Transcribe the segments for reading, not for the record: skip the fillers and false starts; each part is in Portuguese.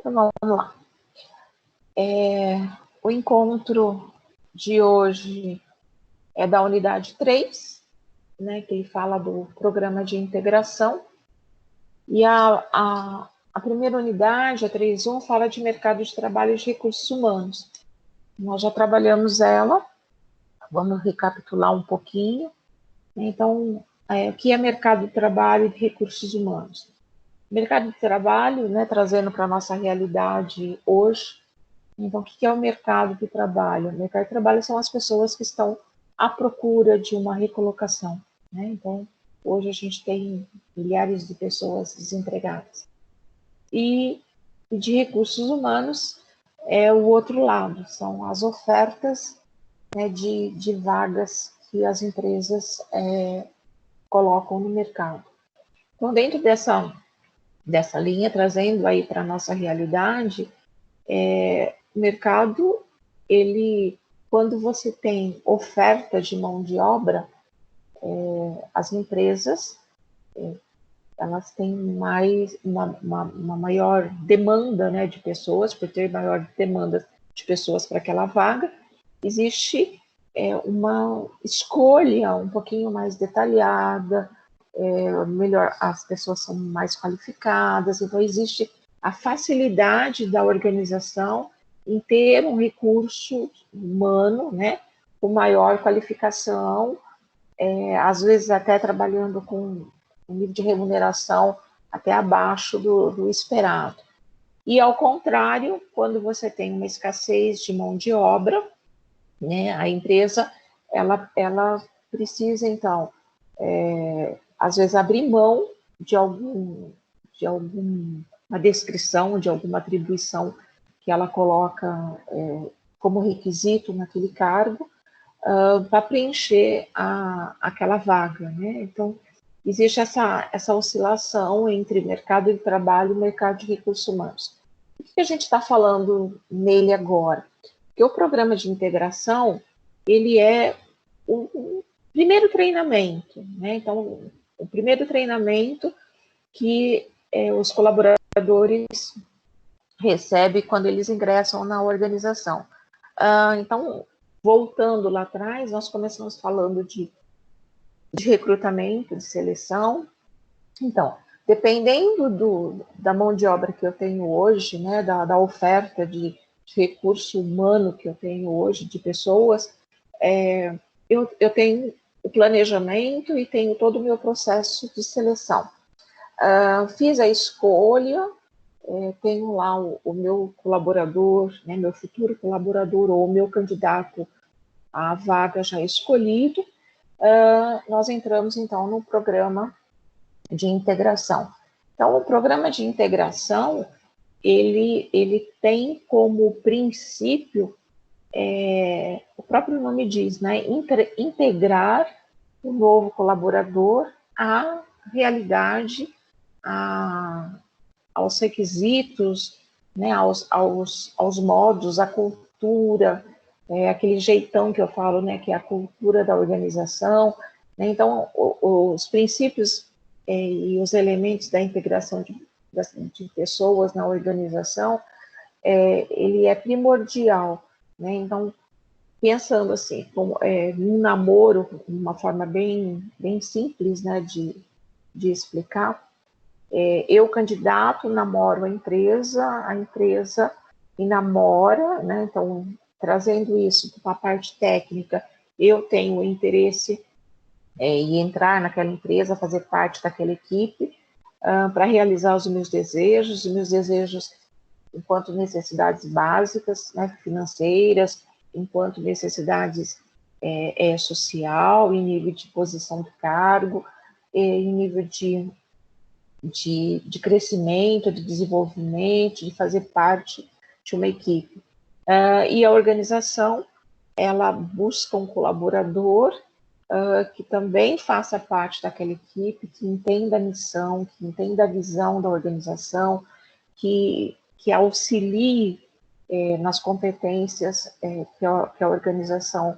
Então, vamos lá. O encontro de hoje é da unidade 3, né, que ele fala do programa de integração. E a primeira unidade, a 3.1, fala de mercado de trabalho e de recursos humanos. Nós já trabalhamos ela, vamos recapitular um pouquinho. Então, o que é mercado de trabalho e de recursos humanos? Mercado de trabalho, né, trazendo para a nossa realidade hoje. Então, o que é o mercado de trabalho? O mercado de trabalho são as pessoas que estão à procura de uma recolocação, né? Então, hoje a gente tem milhares de pessoas desempregadas. E de recursos humanos é o outro lado, são as ofertas, né, de vagas que as empresas colocam no mercado. Então, dentro dessa linha, trazendo aí para a nossa realidade, o mercado, quando você tem oferta de mão de obra, as empresas, elas têm uma maior demanda, né, de pessoas, por ter maior demanda de pessoas para aquela vaga, existe uma escolha um pouquinho mais detalhada, melhor, as pessoas são mais qualificadas, então existe a facilidade da organização em ter um recurso humano, né, com maior qualificação, às vezes até trabalhando com um nível de remuneração até abaixo do esperado. E ao contrário, quando você tem uma escassez de mão de obra, né, a empresa ela precisa então às vezes abrir mão de alguma descrição, de alguma atribuição que ela coloca como requisito naquele cargo, para preencher aquela vaga, né? Então, existe essa oscilação entre mercado de trabalho e mercado de recursos humanos. O que a gente está falando nele agora? Porque o programa de integração, ele é o primeiro treinamento, né? Então, o primeiro treinamento que os colaboradores recebem quando eles ingressam na organização. Então, voltando lá atrás, nós começamos falando de recrutamento, de seleção. Então, dependendo da mão de obra que eu tenho hoje, né, da oferta de recurso humano que eu tenho hoje, de pessoas, eu tenho o planejamento e tenho todo o meu processo de seleção. Fiz a escolha, tenho lá o meu colaborador, né, meu futuro colaborador ou meu candidato à vaga já escolhido, nós entramos então no programa de integração. Então, o programa de integração, ele tem como princípio, o próprio nome diz, né, integrar o novo colaborador à realidade, aos requisitos, né, aos modos, à cultura, aquele jeitão que eu falo, né, que é a cultura da organização, né? Então, os princípios e os elementos da integração de pessoas na organização, ele é primordial, né? Então, pensando assim, num namoro, uma forma bem simples, né, de explicar, eu, candidato, namoro a empresa me namora, né? Então, trazendo isso para a parte técnica, eu tenho interesse em entrar naquela empresa, fazer parte daquela equipe, para realizar os meus desejos enquanto necessidades básicas, né, financeiras, enquanto necessidades social, em nível de posição de cargo, em nível de crescimento, de desenvolvimento, de fazer parte de uma equipe. E a organização, ela busca um colaborador que também faça parte daquela equipe, que entenda a missão, que entenda a visão da organização, que auxilie nas competências que a organização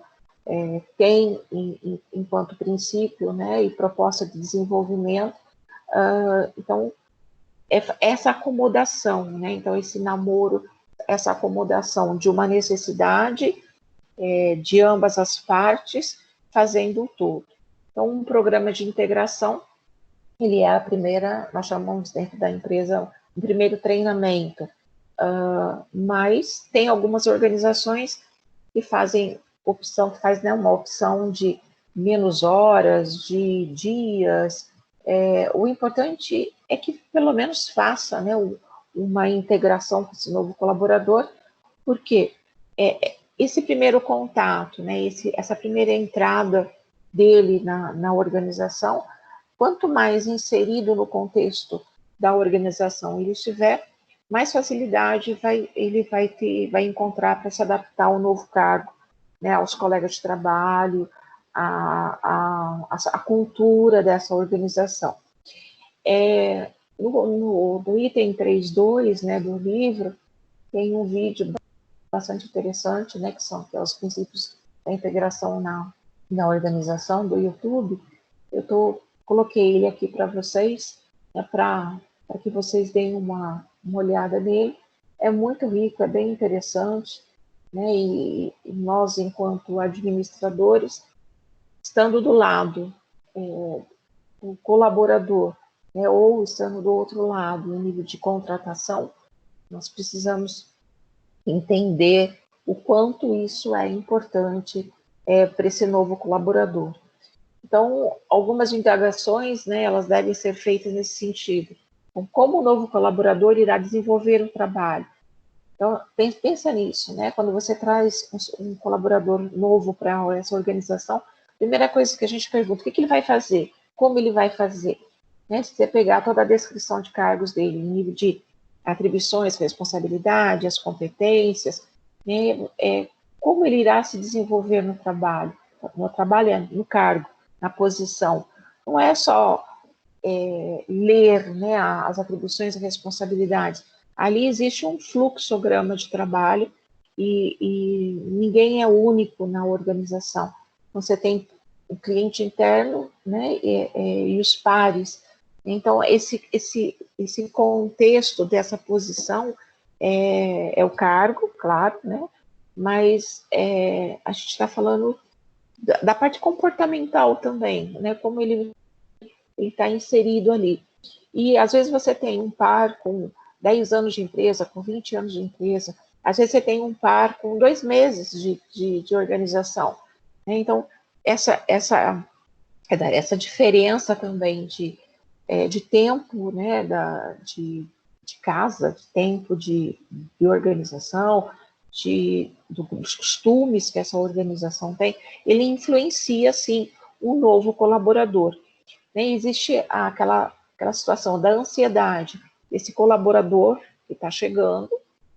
tem enquanto princípio, né, e proposta de desenvolvimento. Então, essa acomodação, né? Então, esse namoro, essa acomodação de uma necessidade de ambas as partes, fazendo o todo. Então, um programa de integração, ele é a primeira, nós chamamos dentro da empresa, o primeiro treinamento, mas tem algumas organizações que fazem opção, que faz, né, uma opção de menos horas, de dias. O importante é que pelo menos faça, né, uma integração com esse novo colaborador, porque esse primeiro contato, né, essa primeira entrada dele na organização, quanto mais inserido no contexto da organização ele estiver, mais facilidade ele vai encontrar para se adaptar ao novo cargo, né, aos colegas de trabalho, a cultura dessa organização. No item 3.2, né, do livro, tem um vídeo bastante interessante, né, que são os princípios da integração na organização, do YouTube. Eu coloquei ele aqui para vocês, né, para que vocês deem uma olhada nele. É muito rico, é bem interessante, né, e nós, enquanto administradores, estando do lado do colaborador, né, ou estando do outro lado, no nível de contratação, nós precisamos entender o quanto isso é importante para esse novo colaborador. Então, algumas indagações, né, elas devem ser feitas nesse sentido. Então, como o novo colaborador irá desenvolver o trabalho? Então, pensa nisso, né? Quando você traz um colaborador novo para essa organização, a primeira coisa que a gente pergunta, o que ele vai fazer? Como ele vai fazer? Né? Se você pegar toda a descrição de cargos dele, nível de atribuições, responsabilidade, as competências, né? Como ele irá se desenvolver no trabalho? No cargo, na posição. Não é só ler, né, as atribuições e responsabilidades. Ali existe um fluxograma de trabalho e ninguém é único na organização. Você tem o cliente interno, né, e os pares. Então, esse contexto dessa posição é o cargo, claro, né, mas a gente está falando da parte comportamental também, né, como ele está inserido ali. E às vezes você tem um par com 10 anos de empresa, com 20 anos de empresa, às vezes você tem um par com 2 meses de organização. Então, essa diferença também de tempo, né, de casa, de tempo de organização, dos costumes que essa organização tem, ele influencia, sim, o novo colaborador. Existe aquela situação da ansiedade desse colaborador que está chegando,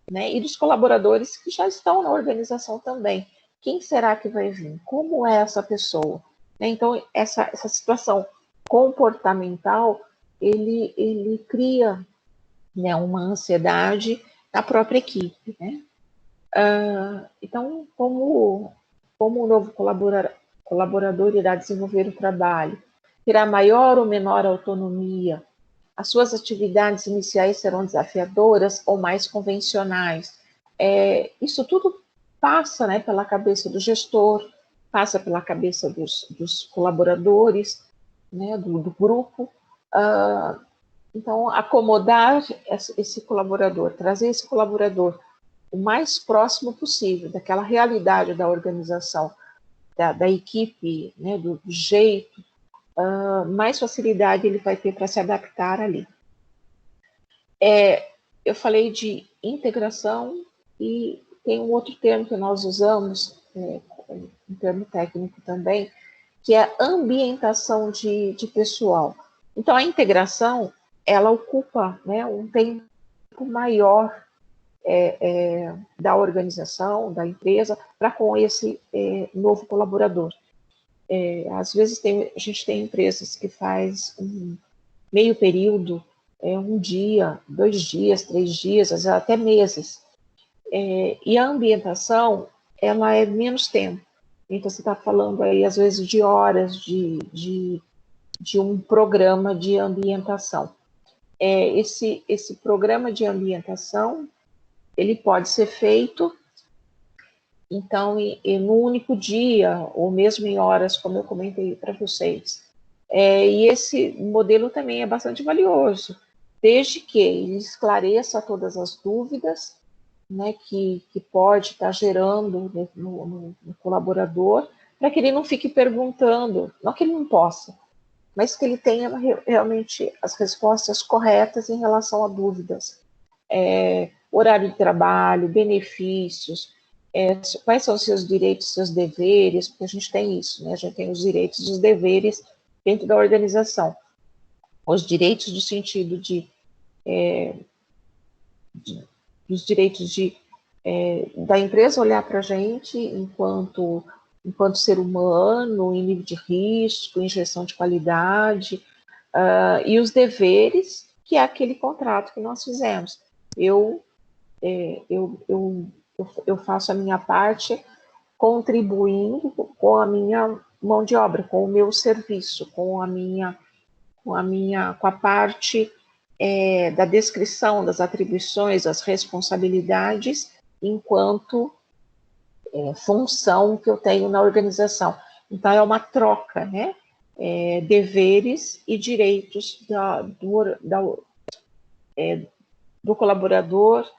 né, e dos colaboradores que já estão na organização também. Quem será que vai vir? Como é essa pessoa? Então, essa situação comportamental, ele cria, né, uma ansiedade na própria equipe, né? Então, como o novo colaborador irá desenvolver o trabalho? Terá maior ou menor autonomia? As suas atividades iniciais serão desafiadoras ou mais convencionais? Isso tudo passa, né, pela cabeça do gestor, passa pela cabeça dos colaboradores, né, do grupo. Então, acomodar esse colaborador, trazer esse colaborador o mais próximo possível daquela realidade da organização, da equipe, né, do jeito, mais facilidade ele vai ter para se adaptar ali. Eu falei de integração e tem um outro termo que nós usamos, um termo técnico também, que é ambientação de pessoal. Então, a integração, ela ocupa, né, um tempo maior da organização, da empresa, para com esse novo colaborador. Às vezes a gente tem empresas que faz um meio período, um dia, 2 dias, 3 dias, às vezes até meses. E a ambientação, ela é menos tempo. Então, você está falando aí, às vezes, de horas de um programa de ambientação. esse programa de ambientação, ele pode ser feito, então, no único dia, ou mesmo em horas, como eu comentei para vocês. E esse modelo também é bastante valioso, desde que ele esclareça todas as dúvidas, né, que pode estar gerando no colaborador, para que ele não fique perguntando, não que ele não possa, mas que ele tenha realmente as respostas corretas em relação a dúvidas. Horário de trabalho, benefícios, quais são os seus direitos, seus deveres, porque a gente tem isso, né? A gente tem os direitos e os deveres dentro da organização. Os direitos no sentido dos direitos da empresa olhar para a gente enquanto ser humano, em nível de risco, em gestão de qualidade, e os deveres, que é aquele contrato que nós fizemos. Eu faço a minha parte contribuindo com a minha mão de obra, com o meu serviço, com a parte da descrição das atribuições, das responsabilidades, enquanto função que eu tenho na organização. Então, é uma troca, né? Deveres e direitos do colaborador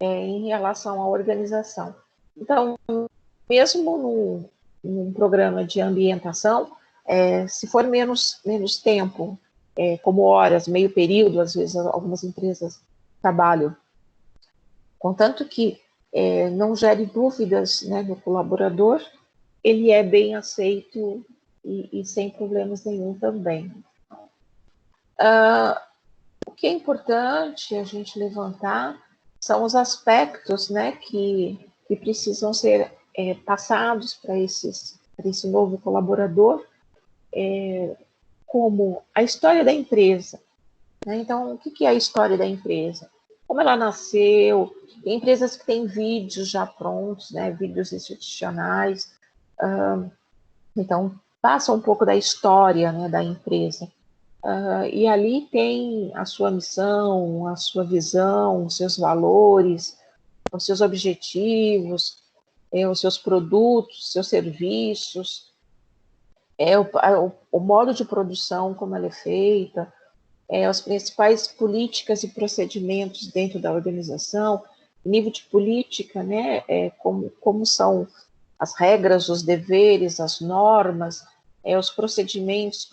em relação à organização. Então, mesmo num programa de ambientação, se for menos tempo, como horas, meio período, às vezes algumas empresas trabalham, contanto que não gere dúvidas, né, no colaborador, ele é bem aceito e sem problemas nenhum também. O que é importante a gente levantar são os aspectos, né, que precisam ser passados para esse novo colaborador, como a história da empresa. Né? Então, o que é a história da empresa? Como ela nasceu? Tem empresas que têm vídeos já prontos, né, vídeos institucionais. Então, passa um pouco da história, né, da empresa. E ali tem a sua missão, a sua visão, os seus valores, os seus objetivos, os seus produtos, seus serviços, o modo de produção, como ela é feita, as principais políticas e procedimentos dentro da organização, nível de política, né, como são as regras, os deveres, as normas, os procedimentos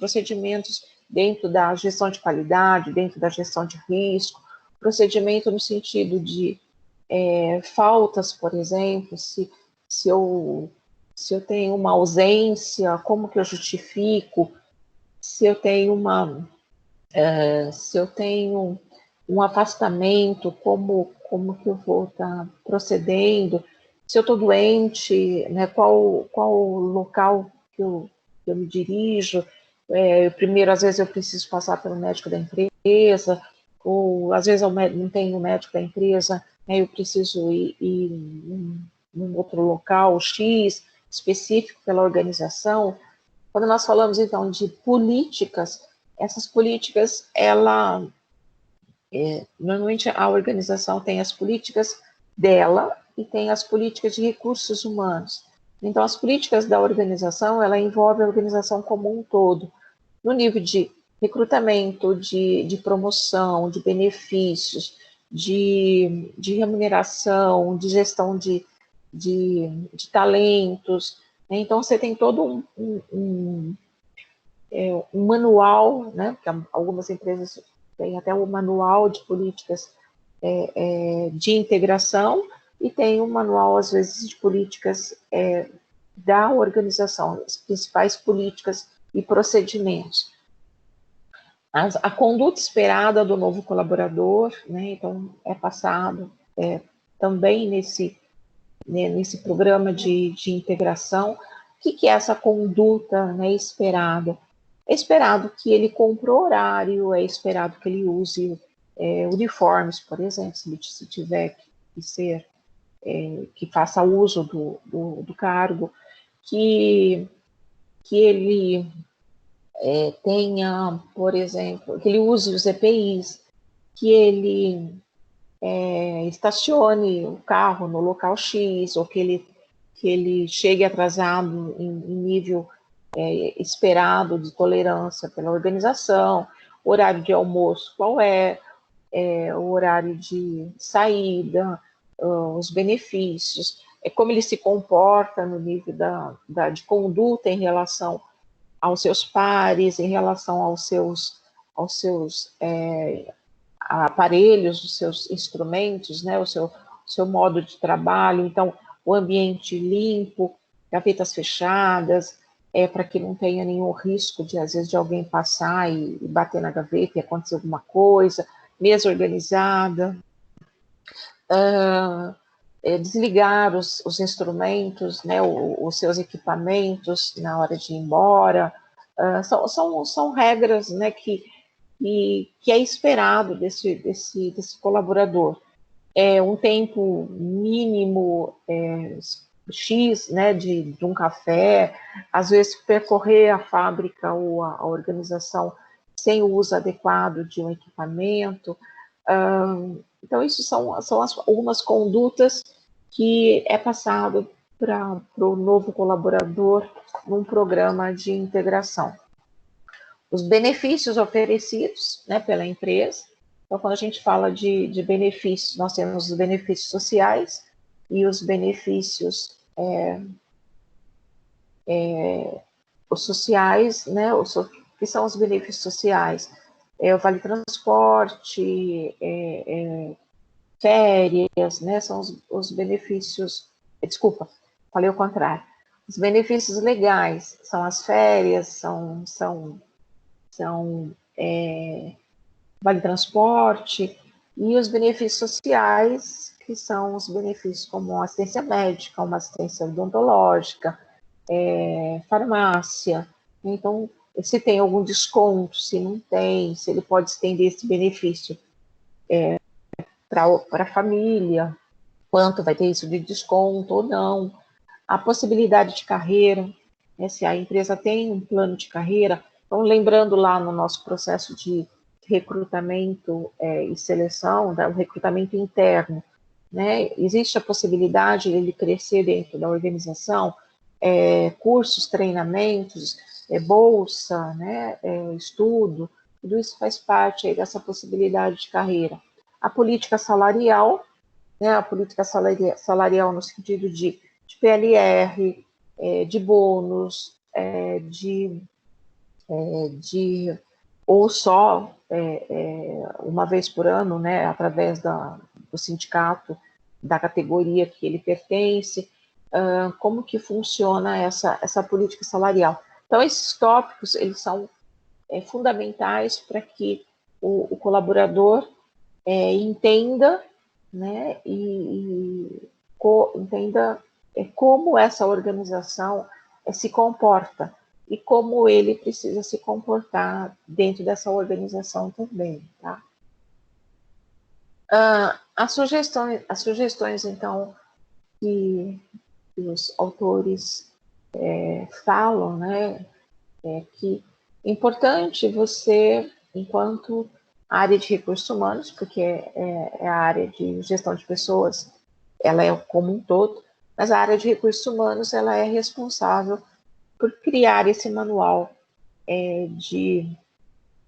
dentro da gestão de qualidade, dentro da gestão de risco, procedimento no sentido de faltas, por exemplo, se eu tenho uma ausência, como que eu justifico, se eu tenho um afastamento, como que eu vou estar procedendo, se eu estou doente, né, qual local que eu me dirijo, primeiro, às vezes eu preciso passar pelo médico da empresa, ou às vezes eu não tenho o médico da empresa, né, eu preciso ir num outro local X, específico pela organização. Quando nós falamos, então, de políticas, essas políticas, normalmente a organização tem as políticas dela e tem as políticas de recursos humanos. Então, as políticas da organização, ela envolve a organização como um todo, no nível de recrutamento, de promoção, de benefícios, de remuneração, de gestão de talentos. Né? Então, você tem todo um manual, né? Porque algumas empresas têm até um manual de políticas de integração e tem um manual, às vezes, de políticas da organização, as principais políticas e procedimentos. A conduta esperada do novo colaborador, né? Então, é passado também nesse programa de integração. O que é essa conduta, né, esperada? É esperado que ele cumpra o horário, é esperado que ele use uniformes, por exemplo, se tiver que ser, que faça uso do cargo, que ele tenha, por exemplo, que ele use os EPIs, que ele estacione o carro no local X, ou que ele chegue atrasado em nível esperado de tolerância pela organização, horário de almoço qual o horário de saída, os benefícios, como ele se comporta no nível de conduta em relação aos seus pares, em relação aos seus aparelhos, os seus instrumentos, né, o seu modo de trabalho. Então, o ambiente limpo, gavetas fechadas, para que não tenha nenhum risco de, às vezes, de alguém passar e bater na gaveta e acontecer alguma coisa, mesa organizada, desligar os instrumentos, né, os seus equipamentos na hora de ir embora. São regras, né, que é esperado desse colaborador. Um tempo mínimo X, né, de um café, às vezes percorrer a fábrica ou a organização sem o uso adequado de um equipamento. Então, isso são algumas condutas que é passado para o novo colaborador num programa de integração. Os benefícios oferecidos, né, pela empresa. Então, quando a gente fala de benefícios, nós temos os benefícios sociais e os benefícios os sociais, né, que são os benefícios sociais? O vale transporte, férias, né, são os benefícios, desculpa, falei o contrário. Os benefícios legais são as férias, são vale transporte, e os benefícios sociais, que são os benefícios como assistência médica, uma assistência odontológica, farmácia. Então, se tem algum desconto, se não tem, se ele pode estender esse benefício para a família, quanto vai ter isso de desconto ou não. A possibilidade de carreira, né, se a empresa tem um plano de carreira. Então, lembrando lá no nosso processo de recrutamento e seleção, o recrutamento interno, né, existe a possibilidade de ele crescer dentro da organização, cursos, treinamentos, bolsa, né, estudo, tudo isso faz parte aí dessa possibilidade de carreira. A política salarial, né, a política salarial no sentido de PLR, de bônus, ou só uma vez por ano, né, através do sindicato, da categoria que ele pertence, como que funciona essa política salarial. Então, esses tópicos, eles são fundamentais para que o colaborador entenda, né, entenda como essa organização se comporta e como ele precisa se comportar dentro dessa organização também, tá? As sugestões, então, que os autores falam, né, que é importante você, enquanto área de recursos humanos, porque é a área de gestão de pessoas, ela é como um todo, mas a área de recursos humanos, ela é responsável por criar esse manual de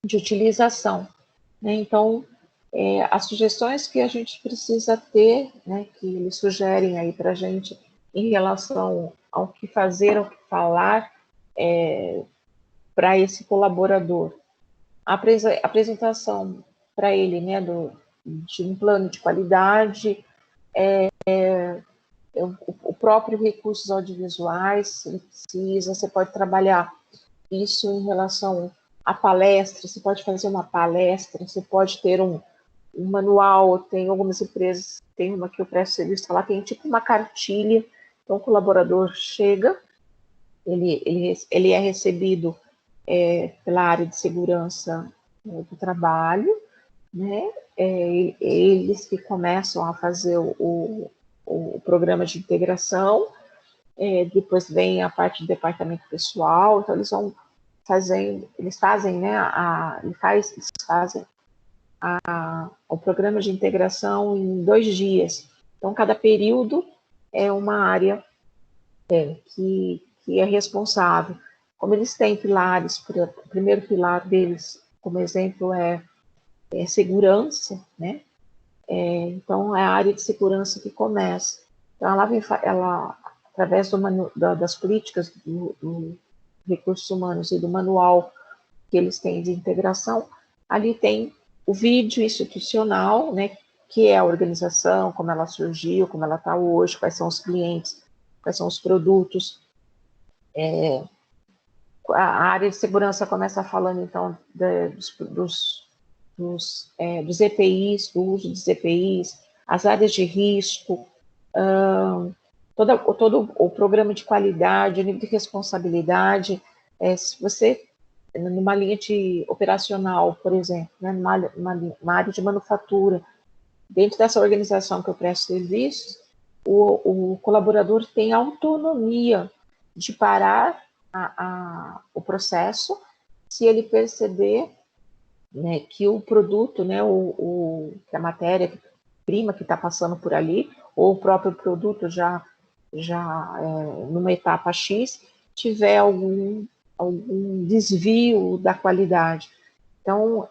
utilização, né? Então, as sugestões que a gente precisa ter, né, que eles sugerem aí para a gente em relação ao que fazer, ao que falar para esse colaborador. A apresentação para ele, né, de um plano de qualidade, o próprio recursos audiovisuais, se precisa, você pode trabalhar isso em relação à palestra, você pode fazer uma palestra, você pode ter um manual, tem algumas empresas, tem uma que eu presto serviço lá, tem tipo uma cartilha, então o colaborador chega, ele é recebido pela área de segurança do trabalho, né? Eles que começam a fazer o programa de integração, depois vem a parte do departamento pessoal, então eles vão fazendo, eles fazem, né, eles fazem o programa de integração em 2 dias. Então, cada período é uma área que é responsável. Como eles têm pilares, o primeiro pilar deles, como exemplo, é segurança, né? Então, é a área de segurança que começa. Então, ela através das políticas do recursos humanos e do manual que eles têm de integração, ali tem o vídeo institucional, né, que é a organização, como ela surgiu, como ela está hoje, quais são os clientes, quais são os produtos. A área de segurança começa falando, então, dos EPIs, do uso dos EPIs, as áreas de risco, todo o programa de qualidade, o nível de responsabilidade. Se você, numa linha de operacional, por exemplo, né, numa área de manufatura, dentro dessa organização que eu presto serviços, o colaborador tem autonomia de parar o processo se ele perceber, né, que o produto, né, que a matéria-prima que está passando por ali, ou o próprio produto já numa etapa X, tiver algum desvio da qualidade. Então,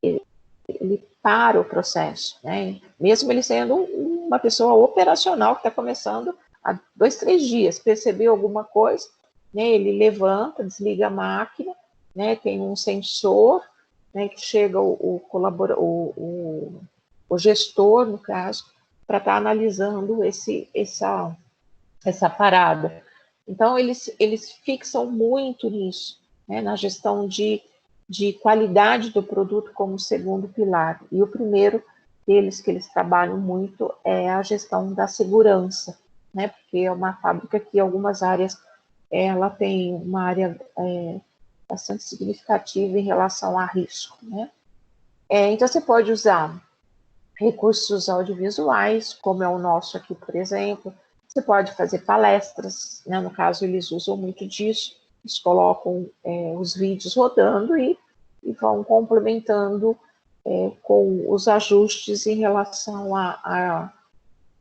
ele para o processo, né? Mesmo ele sendo uma pessoa operacional que está começando há 2, 3 dias, percebeu alguma coisa, né? Ele levanta, desliga a máquina, né? Tem um sensor, né? Que chega o gestor, no caso, para estar analisando essa parada. Então, eles fixam muito nisso, né? Na gestão de qualidade do produto como segundo pilar. E o primeiro deles que eles trabalham muito é a gestão da segurança, né? Porque é uma fábrica que, em algumas áreas, ela tem uma área bastante significativa em relação a risco, né? Então, você pode usar recursos audiovisuais, como é o nosso aqui, por exemplo. Você pode fazer palestras, né? No caso, eles usam muito disso. Eles colocam os vídeos rodando e vão complementando com os ajustes em relação a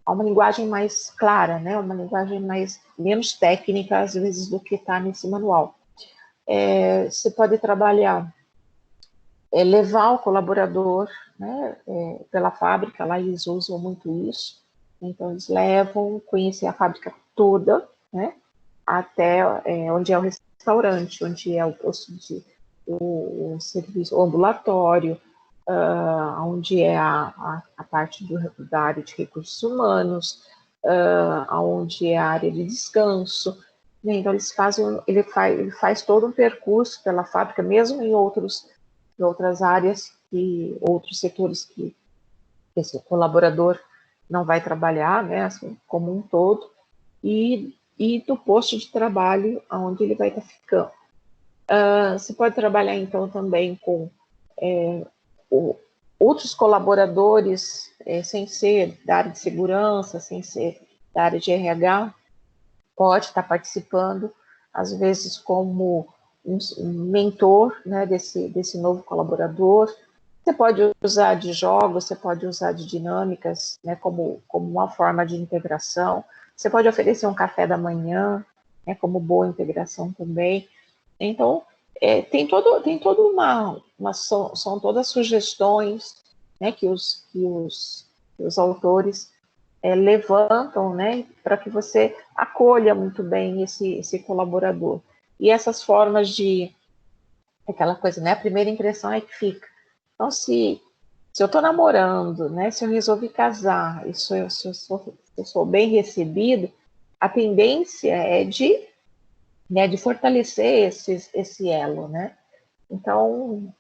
uma linguagem mais clara, né? Uma linguagem menos técnica, às vezes, do que está nesse manual. Você pode trabalhar, levar o colaborador, né, pela fábrica, lá eles usam muito isso. Então, eles levam, conhecer a fábrica toda, né, até onde é o restaurante, onde é o posto o serviço, o ambulatório, onde é a parte da área de recursos humanos, onde é a área de descanso. Né? Então, ele faz todo um percurso pela fábrica, mesmo em outras áreas, outros setores que esse colaborador não vai trabalhar, né, assim, como um todo, e do posto de trabalho onde ele vai estar ficando. Você pode trabalhar, então, também com outros colaboradores, sem ser da área de segurança, sem ser da área de RH, pode estar participando, às vezes como um mentor, né, desse novo colaborador. Você pode usar de jogos, você pode usar de dinâmicas, né, como uma forma de integração. Você pode oferecer um café da manhã, né, como boa integração também. Então, tem toda são todas sugestões, né, que os autores levantam, né, para que você acolha muito bem esse colaborador. E essas formas aquela coisa, né, a primeira impressão é que fica. Então, se eu estou namorando, né, se eu resolvi casar, se eu sou bem recebido, a tendência é de fortalecer esse elo, né? Então,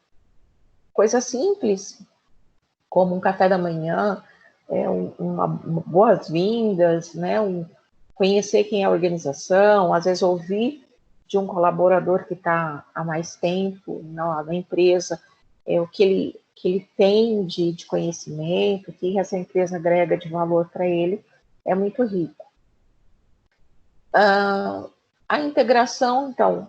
coisa simples, como um café da manhã, uma boas-vindas, né? Conhecer quem é a organização, às vezes ouvir de um colaborador que está há mais tempo na empresa, o que ele tem de conhecimento, o que essa empresa agrega de valor para ele, é muito rico. A integração, então,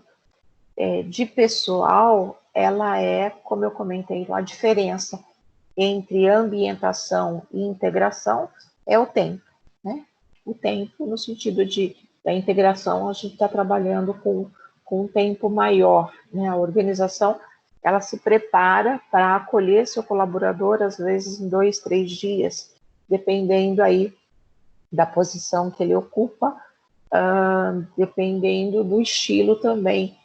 de pessoal, ela é, como eu comentei, a diferença entre ambientação e integração é o tempo, né? O tempo no sentido da integração, a gente está trabalhando com um tempo maior, né? A organização, ela se prepara para acolher seu colaborador, às vezes em 2, 3 dias, dependendo aí da posição que ele ocupa, dependendo do estilo também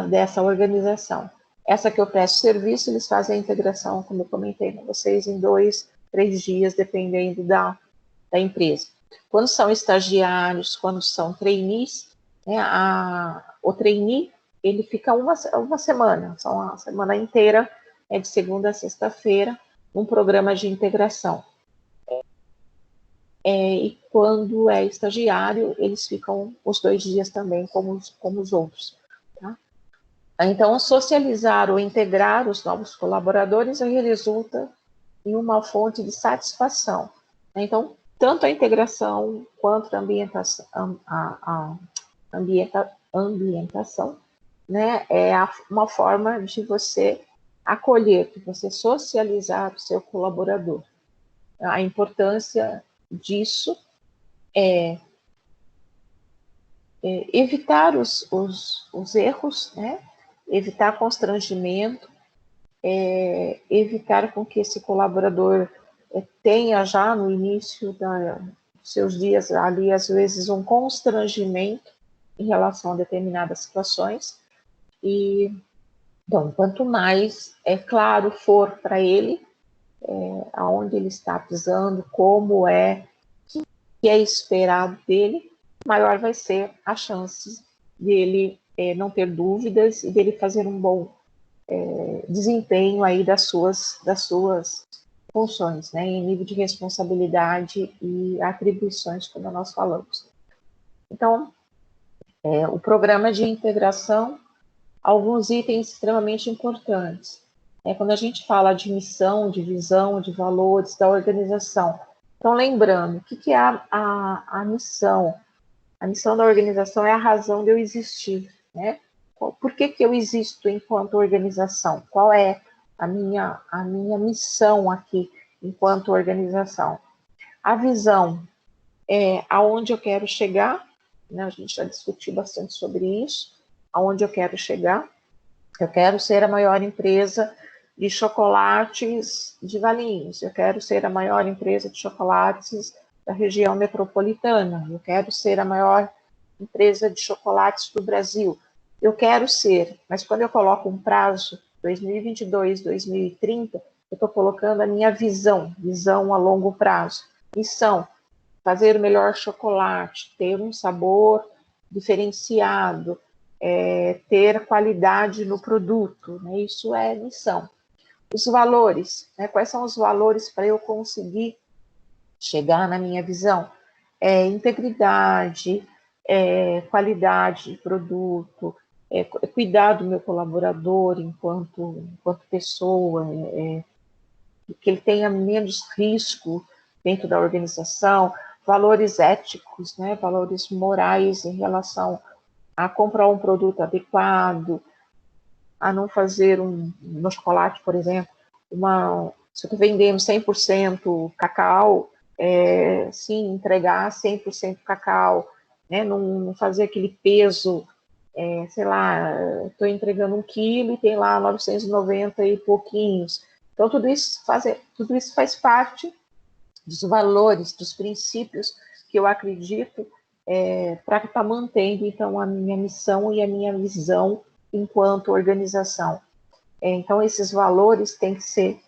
dessa organização. Essa que eu presto serviço, eles fazem a integração, como eu comentei com vocês, em 2, 3 dias, dependendo da empresa. Quando são estagiários, quando são trainees, né, o trainee, ele fica uma semana, só uma semana inteira, de segunda a sexta-feira, um programa de integração. E quando é estagiário, eles ficam os 2 dias também, como os outros. Tá? Então, socializar ou integrar os novos colaboradores aí resulta em uma fonte de satisfação. Então, tanto a integração quanto a ambientação, né, é uma forma de você acolher, de você socializar o seu colaborador. A importância disso é evitar os erros, né, evitar constrangimento, evitar com que esse colaborador tenha já no início dos seus dias ali, às vezes, um constrangimento em relação a determinadas situações. E, então, quanto mais claro for para ele, aonde ele está pisando, como o que é esperado dele, maior vai ser a chance dele não ter dúvidas e dele fazer um bom desempenho aí das suas funções, né, em nível de responsabilidade e atribuições, como nós falamos. Então, o programa de integração, alguns itens extremamente importantes. Quando a gente fala de missão, de visão, de valores da organização, então lembrando, o que é a missão? A missão da organização é a razão de eu existir, né? Por que eu existo enquanto organização? Qual é a minha missão aqui enquanto organização? A visão é aonde eu quero chegar, né? A gente já discutiu bastante sobre isso, aonde eu quero chegar. Eu quero ser a maior empresa de chocolates de Valinhos, eu quero ser a maior empresa de chocolates da região metropolitana, eu quero ser a maior empresa de chocolates do Brasil. Eu quero ser, mas quando eu coloco um prazo, 2022, 2030, eu estou colocando a minha visão a longo prazo. Missão, fazer o melhor chocolate, ter um sabor diferenciado, ter qualidade no produto, né? Isso é missão. Os valores, né? Quais são os valores para eu conseguir chegar na minha visão? Integridade, qualidade de produto, cuidar do meu colaborador enquanto pessoa, que ele tenha menos risco dentro da organização, valores éticos, né, valores morais em relação a comprar um produto adequado, a não fazer no chocolate, por exemplo, se eu estou vendendo 100% cacau, sim, entregar 100% cacau, né, não fazer aquele peso, sei lá, estou entregando 1 quilo e tem lá 990 e pouquinhos. Então, tudo isso faz parte dos valores, dos princípios que eu acredito para estar mantendo, então, a minha missão e a minha visão enquanto organização. Então, esses valores têm que ser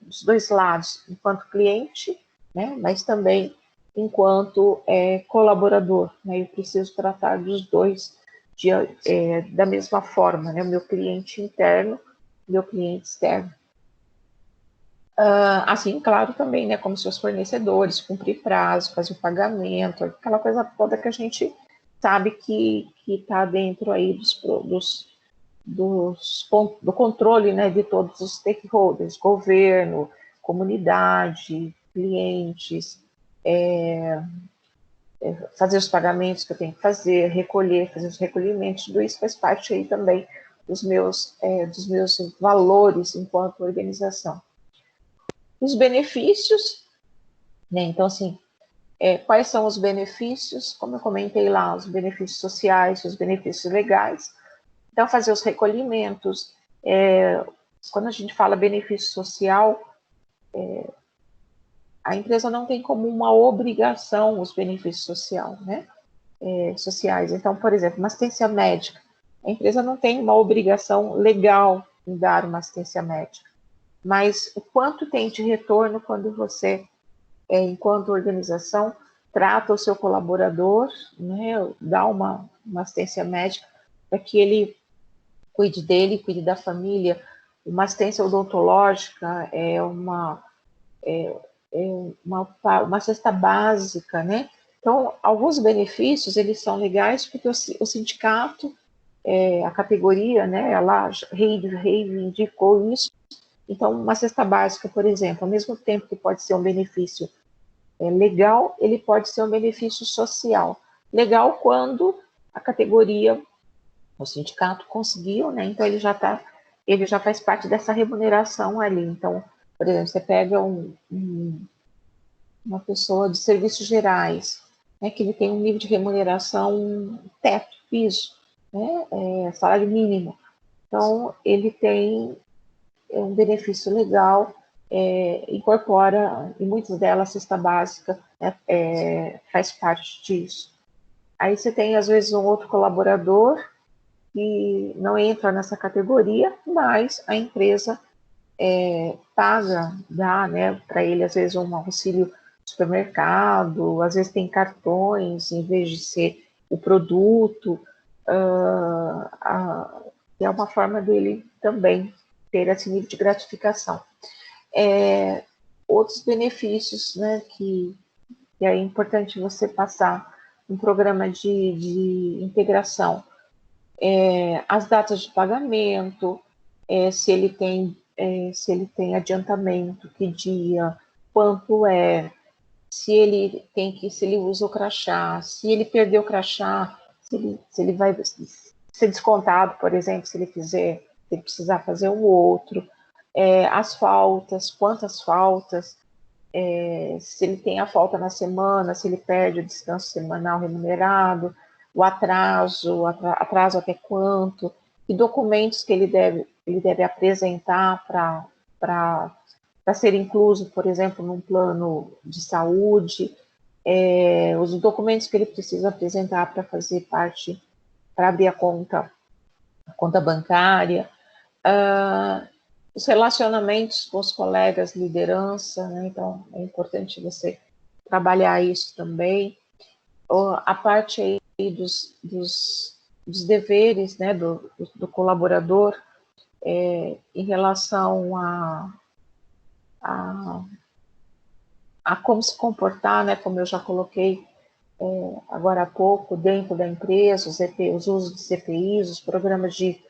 dos dois lados, enquanto cliente, né, mas também enquanto colaborador. Né, eu preciso tratar dos dois da mesma forma, né, o meu cliente interno, meu cliente externo. Assim, claro, também, né, como seus fornecedores, cumprir prazo, fazer o pagamento, aquela coisa toda que a gente sabe que está dentro aí do controle, né, de todos os stakeholders, governo, comunidade, clientes, fazer os pagamentos que eu tenho que fazer, fazer os recolhimentos, tudo isso faz parte aí também dos meus valores enquanto organização. Os benefícios, né? Então, assim, quais são os benefícios? Como eu comentei lá, os benefícios sociais, os benefícios legais. Então, fazer os recolhimentos. Quando a gente fala benefício social, a empresa não tem como uma obrigação os benefícios sociais. Então, por exemplo, uma assistência médica. A empresa não tem uma obrigação legal em dar uma assistência médica. Mas o quanto tem de retorno quando você, enquanto organização, trata o seu colaborador, né, dá uma assistência médica para que ele cuide dele, cuide da família. Uma assistência odontológica é uma cesta básica, né? Então, alguns benefícios, eles são legais porque o sindicato, a categoria, né, ela reivindicou isso. Então, uma cesta básica, por exemplo, ao mesmo tempo que pode ser um benefício legal, ele pode ser um benefício social. Legal quando a categoria, o sindicato conseguiu, né? Então ele já faz parte dessa remuneração ali. Então, por exemplo, você pega uma pessoa de serviços gerais, né, que ele tem um nível de remuneração teto, piso, né, salário mínimo. Então, ele tem um benefício legal, incorpora, e muitas delas, a cesta básica, né, faz parte disso. Aí você tem, às vezes, um outro colaborador que não entra nessa categoria, mas a empresa paga, dá, né, para ele, às vezes, um auxílio supermercado, às vezes tem cartões, em vez de ser o produto, é uma forma dele também ter esse nível de gratificação. Outros benefícios, né, que é importante você passar um programa de integração, as datas de pagamento, se ele tem adiantamento, que dia, quanto se ele usa o crachá, se ele perdeu o crachá, se ele vai ser descontado, por exemplo, se ele precisar fazer um outro, as faltas, quantas faltas, se ele tem a falta na semana, se ele perde o descanso semanal remunerado, o atraso até quanto, que documentos que ele deve apresentar para ser incluso, por exemplo, num plano de saúde, os documentos que ele precisa apresentar para fazer parte, para abrir a conta bancária, os relacionamentos com os colegas, liderança, né? Então é importante você trabalhar isso também. A parte aí dos deveres, né, do colaborador em relação a como se comportar, né, como eu já coloquei agora há pouco, dentro da empresa, os usos de CPIs, os programas de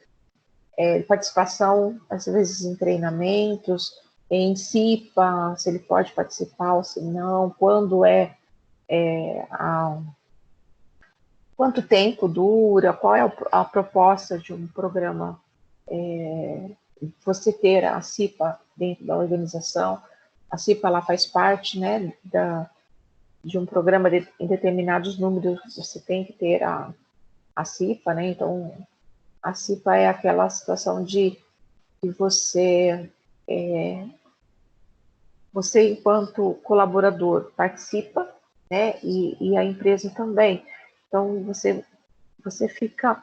participação, às vezes em treinamentos, em CIPA, se ele pode participar ou se não, quanto tempo dura, qual é a proposta de um programa, você ter a CIPA dentro da organização. A CIPA ela faz parte, né, de um programa em determinados números, você tem que ter a CIPA, né, então a CIPA é aquela situação de você, enquanto colaborador, participa, né, e a empresa também. Então, você fica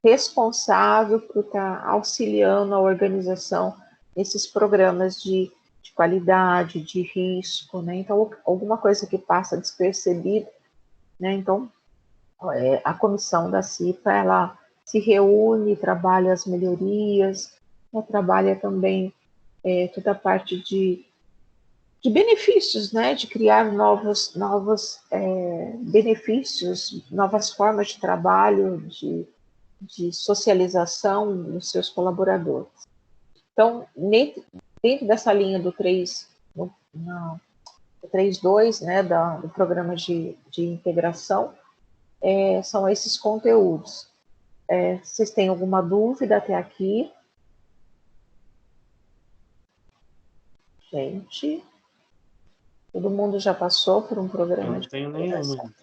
responsável por estar auxiliando a organização nesses programas de qualidade, de risco, né? Então, alguma coisa que passa despercebida, né? Então, a comissão da CIPA, ela se reúne, trabalha as melhorias, né? Trabalha também toda a parte de benefícios, né? De criar novos benefícios, novas formas de trabalho, de socialização dos seus colaboradores. Então, dentro dessa linha do 3.2, né, do programa de integração, são esses conteúdos. Vocês têm alguma dúvida até aqui? Gente? Todo mundo já passou por um Eu programa não de tenho integração? nenhuma.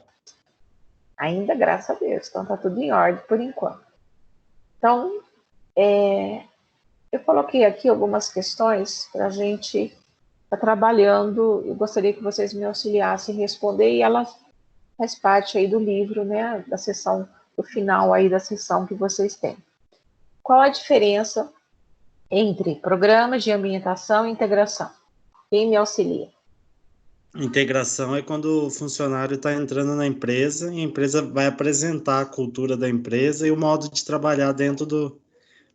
Ainda, graças a Deus. Então, está tudo em ordem por enquanto. Então, eu coloquei aqui algumas questões para a gente estar trabalhando. Eu gostaria que vocês me auxiliassem em responder, e ela faz parte aí do livro, né, da sessão, do final aí da sessão que vocês têm. Qual a diferença entre programa de ambientação e integração? Quem me auxilia? Integração é quando o funcionário está entrando na empresa e a empresa vai apresentar a cultura da empresa e o modo de trabalhar dentro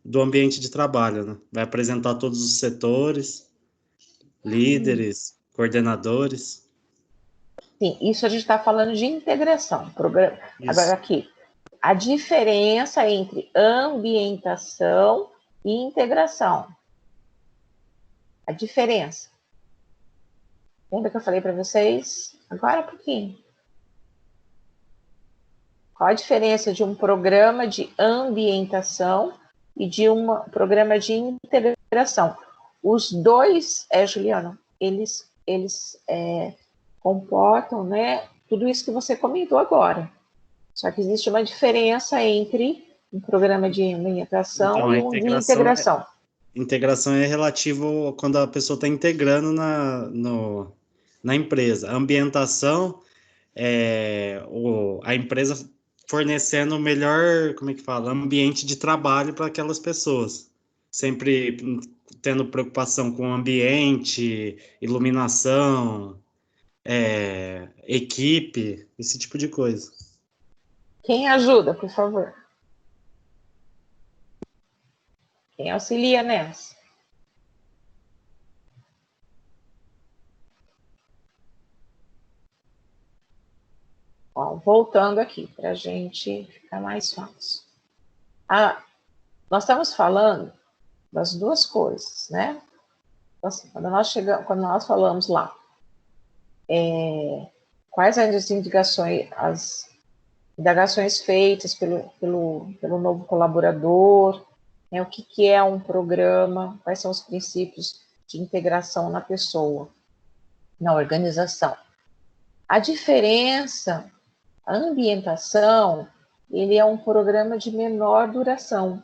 do ambiente de trabalho, né? Vai apresentar todos os setores, líderes, coordenadores. Sim, isso a gente está falando de integração. Programa. Agora Isso. aqui, a diferença entre ambientação e integração. A diferença. Lembra que eu falei para vocês? Agora um pouquinho. Qual a diferença de um programa de ambientação e de um programa de integração? Os dois, Juliano, eles comportam, né, tudo isso que você comentou agora. Só que existe uma diferença entre um programa de ambientação Então, e um de integração. integração é relativo quando a pessoa está integrando na empresa. A ambientação é a empresa fornecendo o melhor, como é que fala, ambiente de trabalho para aquelas pessoas. Sempre tendo preocupação com o ambiente, iluminação, equipe, esse tipo de coisa. Quem ajuda, por favor? Quem auxilia nessa? Bom, voltando aqui, para a gente ficar mais fácil. Nós estamos falando das duas coisas, né? Quando nós falamos lá, quais as indagações feitas pelo novo colaborador, né? O que é um programa, quais são os princípios de integração na pessoa, na organização. A diferença, a ambientação, ele é um programa de menor duração,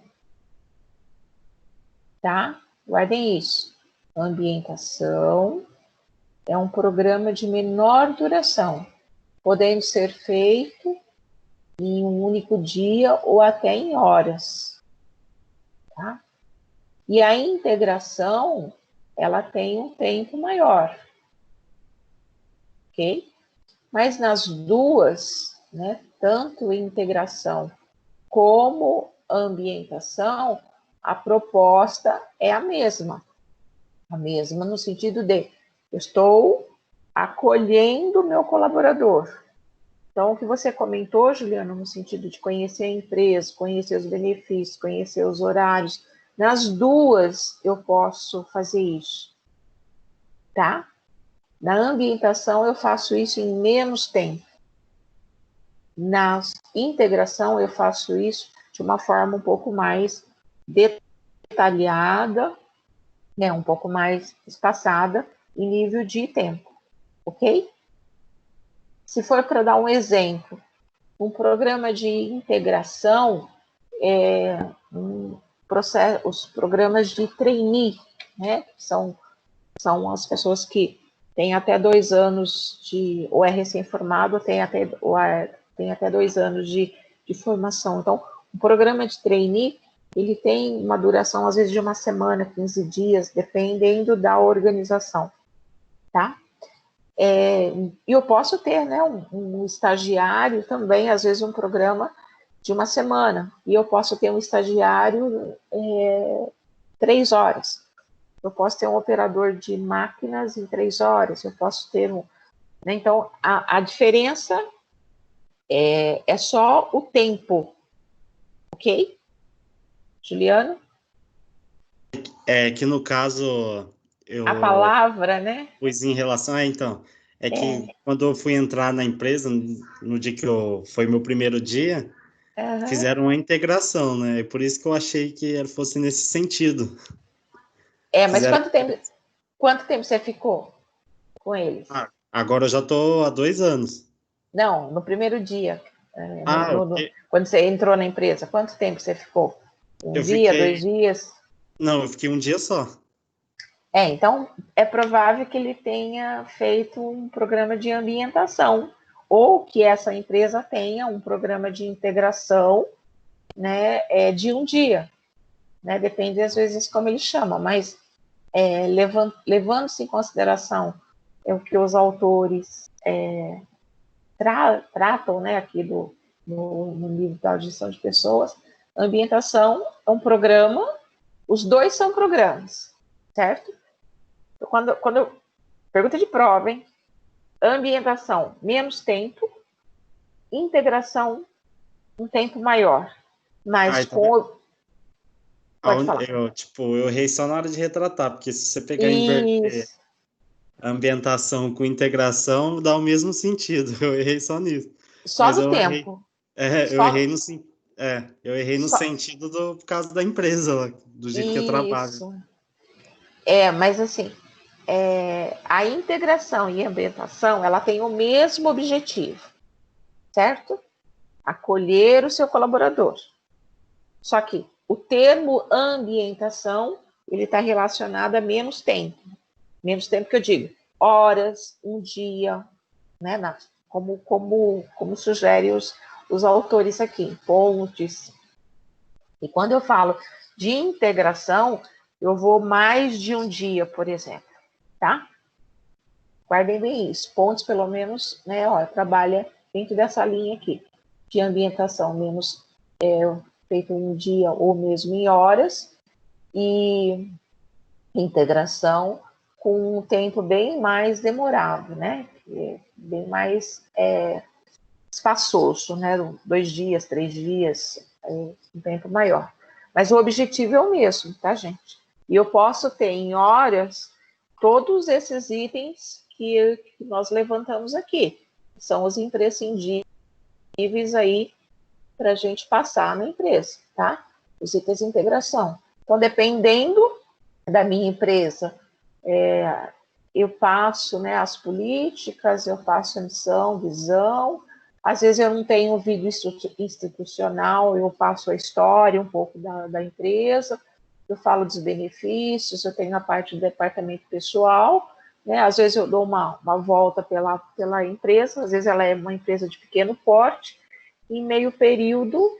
tá? Guardem isso. Ambientação é um programa de menor duração, podendo ser feito em um único dia ou até em horas, tá? E a integração, ela tem um tempo maior, ok? Mas nas duas, né, tanto integração como ambientação, a proposta é a mesma no sentido de eu estou acolhendo o meu colaborador. Então, o que você comentou, Juliana, no sentido de conhecer a empresa, conhecer os benefícios, conhecer os horários, nas duas eu posso fazer isso, tá? Na ambientação eu faço isso em menos tempo. Na integração eu faço isso de uma forma um pouco mais detalhada, né, um pouco mais espaçada em nível de tempo, ok? Se for para dar um exemplo, um programa de integração, os programas de trainee, né, são as pessoas que têm até 2 anos ou é recém-formado, tem até 2 anos de formação. Então, o programa de trainee, ele tem uma duração, às vezes, de uma semana, 15 dias, dependendo da organização, tá? E eu posso ter, né, um estagiário também, às vezes, um programa de uma semana, e eu posso ter um estagiário 3 horas. Eu posso ter um operador de máquinas em 3 horas, eu posso ter um... Né? Então, a diferença é só o tempo, ok? Juliano? É que no caso A eu palavra, né? pus em relação então, é que É, quando eu fui entrar na empresa, no dia que foi meu primeiro dia, fizeram uma integração, né? E por isso que eu achei que fosse nesse sentido. mas Fizeram. quanto tempo você ficou com eles? Agora eu já estou há 2 anos. Não, no primeiro dia, Eu fiquei, quando você entrou na empresa, quanto tempo você ficou? Um eu dia, dois fiquei. dias? Não, eu fiquei um dia só. Então é provável que ele tenha feito um programa de ambientação, ou que essa empresa tenha um programa de integração, né, de um dia, né, depende às vezes como ele chama, mas levando-se em consideração o que os autores tratam, né, aqui no livro da audição de pessoas, ambientação é um programa, os dois são programas, certo? Quando pergunta de prova, hein? Ambientação, menos tempo, integração, um tempo maior, mas Então, com... Pode falar. eu errei só na hora de retratar, porque se você pegar e inverter Isso, ambientação com integração, dá o mesmo sentido. Eu errei só nisso. só Mas no eu errei, tempo, eu errei só, eu errei no só, sentido por causa da empresa, lá, do jeito que eu trabalho. isso, mas assim, a integração e a ambientação, ela tem o mesmo objetivo, certo? Acolher o seu colaborador. Só que o termo ambientação, ele está relacionado a menos tempo. Menos tempo que eu digo, horas, um dia, né? Como sugere os autores aqui, pontes. E quando eu falo de integração, eu vou mais de um dia, por exemplo, tá? Guardem bem isso. Pontos, pelo menos, né? Trabalha dentro dessa linha aqui, de ambientação, menos feito em um dia ou mesmo em horas, e integração com um tempo bem mais demorado, né? Bem mais espaçoso, né? 2 dias, 3 dias, um tempo maior. Mas o objetivo é o mesmo, tá, gente? E eu posso ter em horas todos esses itens que nós levantamos aqui. São os imprescindíveis aí para a gente passar na empresa, tá? Os itens de integração. Então, dependendo da minha empresa, eu passo, né, as políticas, eu passo a missão, visão. Às vezes eu não tenho vídeo institucional, eu passo a história um pouco da empresa, eu falo dos benefícios, eu tenho a parte do departamento pessoal, né? Às vezes eu dou uma volta pela empresa, às vezes ela é uma empresa de pequeno porte, em meio período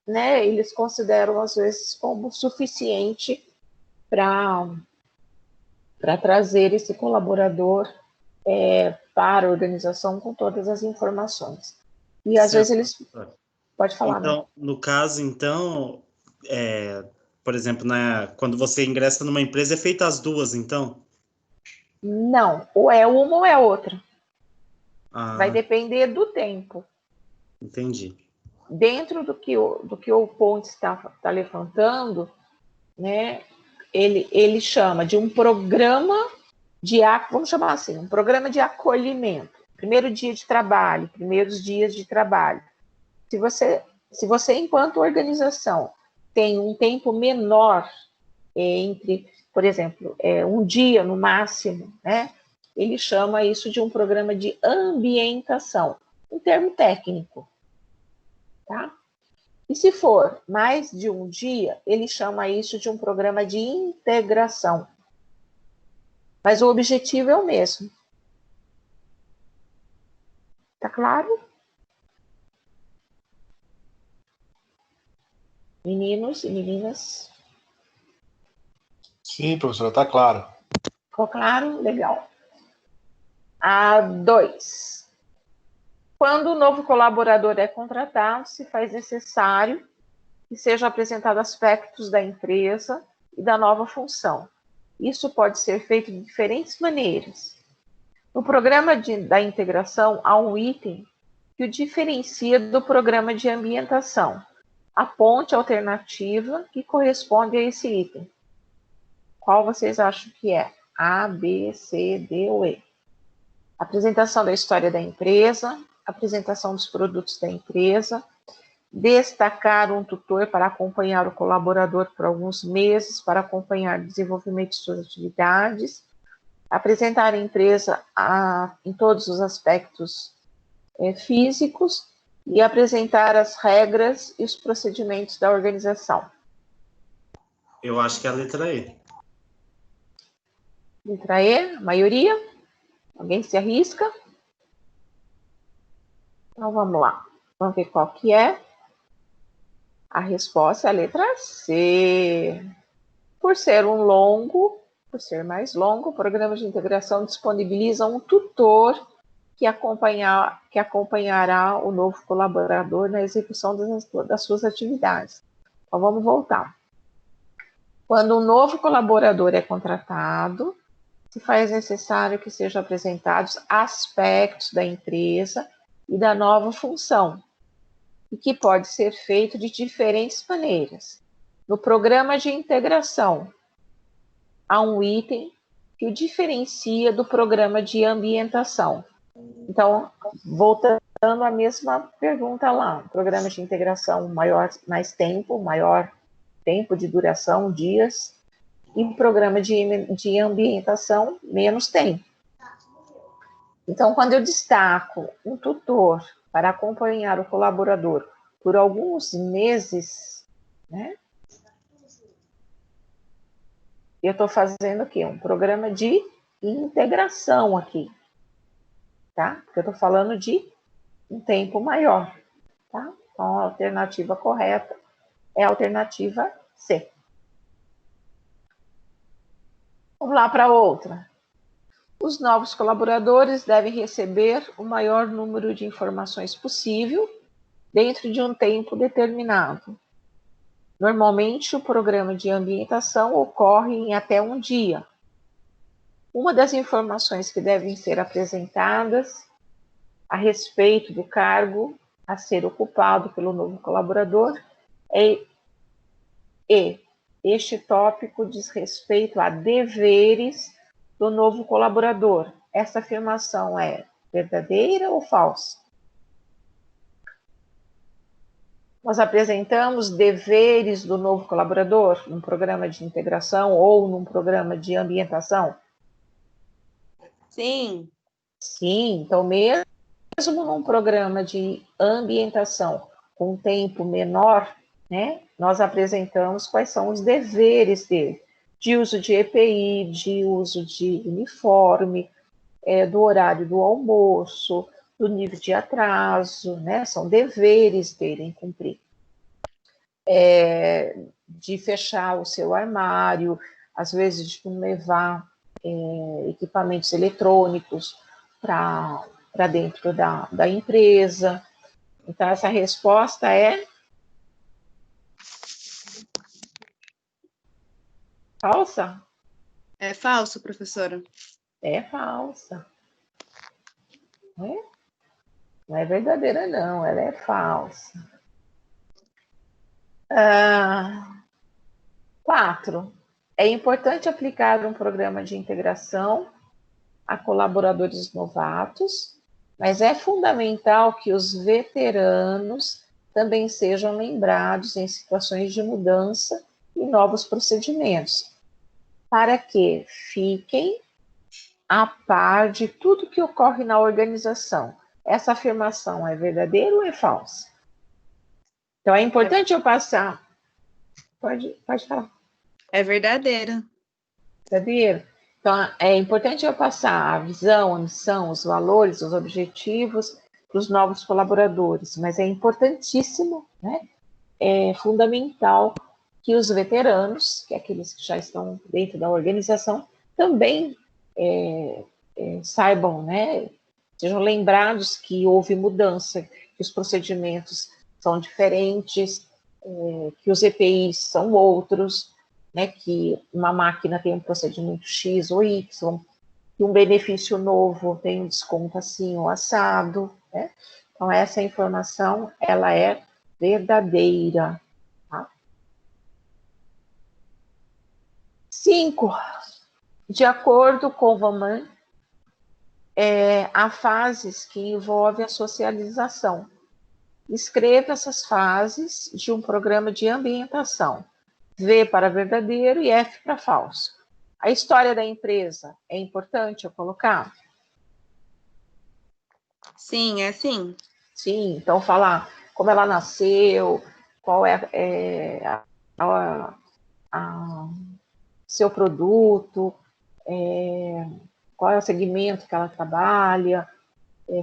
né, eles consideram às vezes como suficiente para trazer esse colaborador para a organização com todas as informações. E às vezes Certo. eles... Pode falar, né? Então, no caso, por exemplo, quando você ingressa numa empresa, é feita as duas, então? Não, ou é uma ou é outra. Vai Ah, depender do tempo. entendi. Dentro do que o Ponte está levantando, né, ele chama de um programa vamos chamar assim, um programa de acolhimento. Primeiro dia de trabalho, primeiros dias de trabalho. Se você enquanto organização, tem um tempo menor entre, por exemplo, um dia no máximo, né? Ele chama isso de um programa de ambientação, um termo técnico, tá? E se for mais de um dia, ele chama isso de um programa de integração. Mas o objetivo é o mesmo. Tá claro? Meninos e meninas? Sim, professora, está claro. Ficou claro? Legal. A 2. Quando o novo colaborador é contratado, se faz necessário que sejam apresentados aspectos da empresa e da nova função. Isso pode ser feito de diferentes maneiras. No programa da integração, há um item que o diferencia do programa de ambientação, a ponte alternativa que corresponde a esse item. Qual vocês acham que é? A, B, C, D ou E? Apresentação da história da empresa, apresentação dos produtos da empresa, destacar um tutor para acompanhar o colaborador por alguns meses, para acompanhar o desenvolvimento de suas atividades, apresentar a empresa em todos os aspectos físicos e apresentar as regras e os procedimentos da organização. Eu acho que é a letra E. Letra E, maioria? Alguém se arrisca? Então vamos lá. Vamos ver qual que é. A resposta é a letra C. Por ser mais longo, o programa de integração disponibiliza um tutor que acompanhará o novo colaborador na execução das suas atividades. Então vamos voltar. Quando um novo colaborador é contratado, se faz necessário que sejam apresentados aspectos da empresa e da nova função, e que pode ser feito de diferentes maneiras. No programa de integração, há um item que o diferencia do programa de ambientação. Então, voltando à mesma pergunta lá, programa de integração maior tempo de duração, dias, e programa de ambientação, menos tempo. Então, quando eu destaco um tutor para acompanhar o colaborador por alguns meses, né? Eu estou fazendo o quê? Um programa de integração aqui, tá? Porque eu estou falando de um tempo maior, tá? Então, a alternativa correta é a alternativa C. Vamos lá para outra. Os novos colaboradores devem receber o maior número de informações possível dentro de um tempo determinado. Normalmente, o programa de ambientação ocorre em até um dia. Uma das informações que devem ser apresentadas a respeito do cargo a ser ocupado pelo novo colaborador este tópico diz respeito a deveres do novo colaborador. Essa afirmação é verdadeira ou falsa? Nós apresentamos deveres do novo colaborador num programa de integração ou num programa de ambientação? Sim. Sim, então mesmo num programa de ambientação com um tempo menor, né, nós apresentamos quais são os deveres dele, de uso de EPI, de uso de uniforme, do horário do almoço, do nível de atraso, né, são deveres dele em cumprir. De fechar o seu armário, às vezes de não levar equipamentos eletrônicos para dentro da empresa. Então, essa resposta é falsa? É falso, professora. É falsa. Não é verdadeira, não. Ela é falsa. 4. É importante aplicar um programa de integração a colaboradores novatos, mas é fundamental que os veteranos também sejam lembrados em situações de mudança e novos procedimentos, para que fiquem a par de tudo que ocorre na organização. Essa afirmação é verdadeira ou é falsa? Então, é importante eu passar... Pode falar. É verdadeira. Verdadeira. Então, é importante eu passar a visão, a missão, os valores, os objetivos para os novos colaboradores, mas é importantíssimo, né? É fundamental que os veteranos, que é aqueles que já estão dentro da organização, também saibam, né? Sejam lembrados que houve mudança, que os procedimentos são diferentes, que os EPIs são outros, né, que uma máquina tem um procedimento X ou Y, que um benefício novo tem um desconto assim ou assado, né? Então, essa informação, ela é verdadeira. Tá? 5. De acordo com Vaman, há fases que envolvem a socialização. Escreva essas fases de um programa de ambientação. V para verdadeiro e F para falso. A história da empresa é importante eu colocar? Sim, é sim. Sim, então falar como ela nasceu, qual é, seu produto, qual é o segmento que ela trabalha,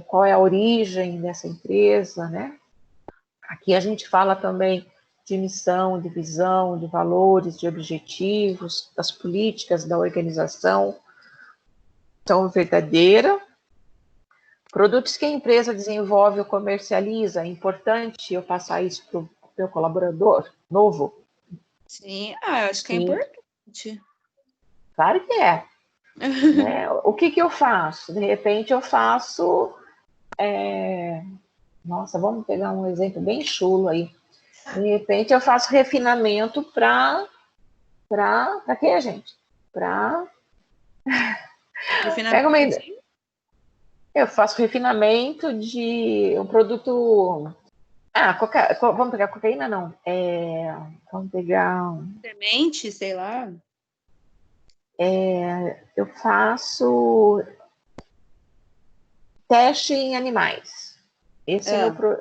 qual é a origem dessa empresa, né? Aqui a gente fala também de missão, de visão, de valores, de objetivos, das políticas da organização. Então, verdadeira. Produtos que a empresa desenvolve ou comercializa, é importante eu passar isso para o meu colaborador novo? Sim, eu acho que é Sim, importante. claro que é. Né? O que eu faço? De repente eu faço... Nossa, vamos pegar um exemplo bem chulo aí. De repente eu faço refinamento para quê, gente? Pega uma ideia. Refinamento. Eu faço refinamento de um produto... vamos pegar cocaína, não. Vamos pegar... Semente, sei lá. Eu faço teste em animais. Esse é meu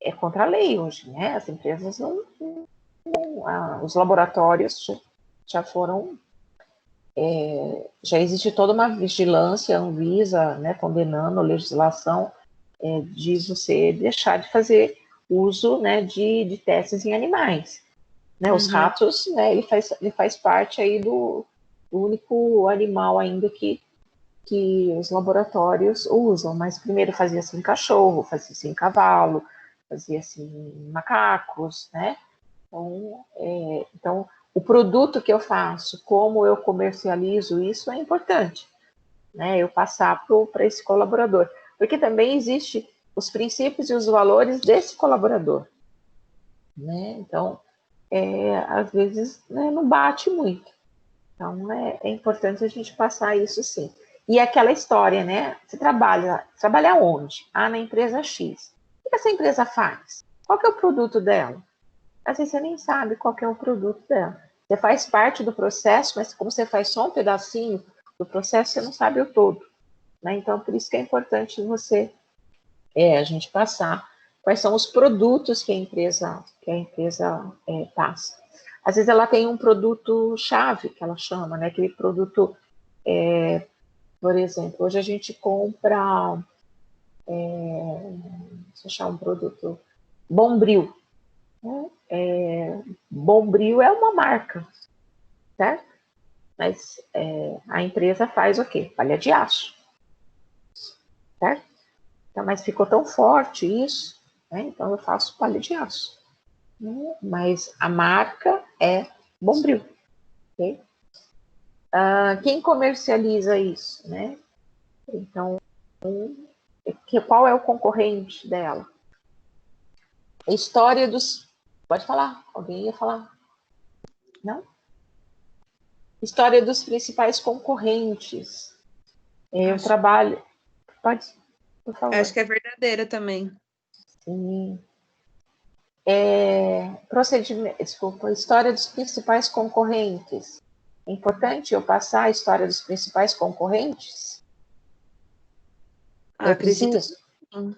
é contra a lei hoje, né? As empresas os laboratórios já foram, já existe toda uma vigilância, Anvisa, né, condenando a legislação de você deixar de fazer uso, né, de testes em animais. Né, os ratos, né, ele faz parte aí do único animal ainda que os laboratórios usam, mas primeiro fazia-se em cachorro, fazia-se em cavalo, fazia-se em macacos, né? Então, o produto que eu faço, como eu comercializo isso é importante, né? Eu passar para esse colaborador, porque também existe os princípios e os valores desse colaborador, né? Então, às vezes, né, não bate muito. Então, é importante a gente passar isso sim. E aquela história, né? Você trabalha onde? Na empresa X. O que essa empresa faz? Qual que é o produto dela? Às vezes você nem sabe qual que é o produto dela. Você faz parte do processo, mas como você faz só um pedacinho do processo, você não sabe o todo. Né? Então, por isso que é importante a gente passar quais são os produtos que a empresa passa. Às vezes ela tem um produto-chave, que ela chama, né? Aquele produto, por exemplo, hoje a gente compra, deixa eu achar um produto, Bombril. Né? Bombril é uma marca, certo? Mas a empresa faz o quê? Palha de aço, certo? Então, mas ficou tão forte isso, né? Então eu faço palha de aço. Né? Mas a marca é Bombril. Okay? Quem comercializa isso, né? Então, qual é o concorrente dela? A história dos... Pode falar, alguém ia falar? Não? História dos principais concorrentes. Eu trabalho... Pode, por favor. Acho que é verdadeira também. Sim. Desculpa, história dos principais concorrentes. É importante eu passar a história dos principais concorrentes? Acredito que Preciso? sim.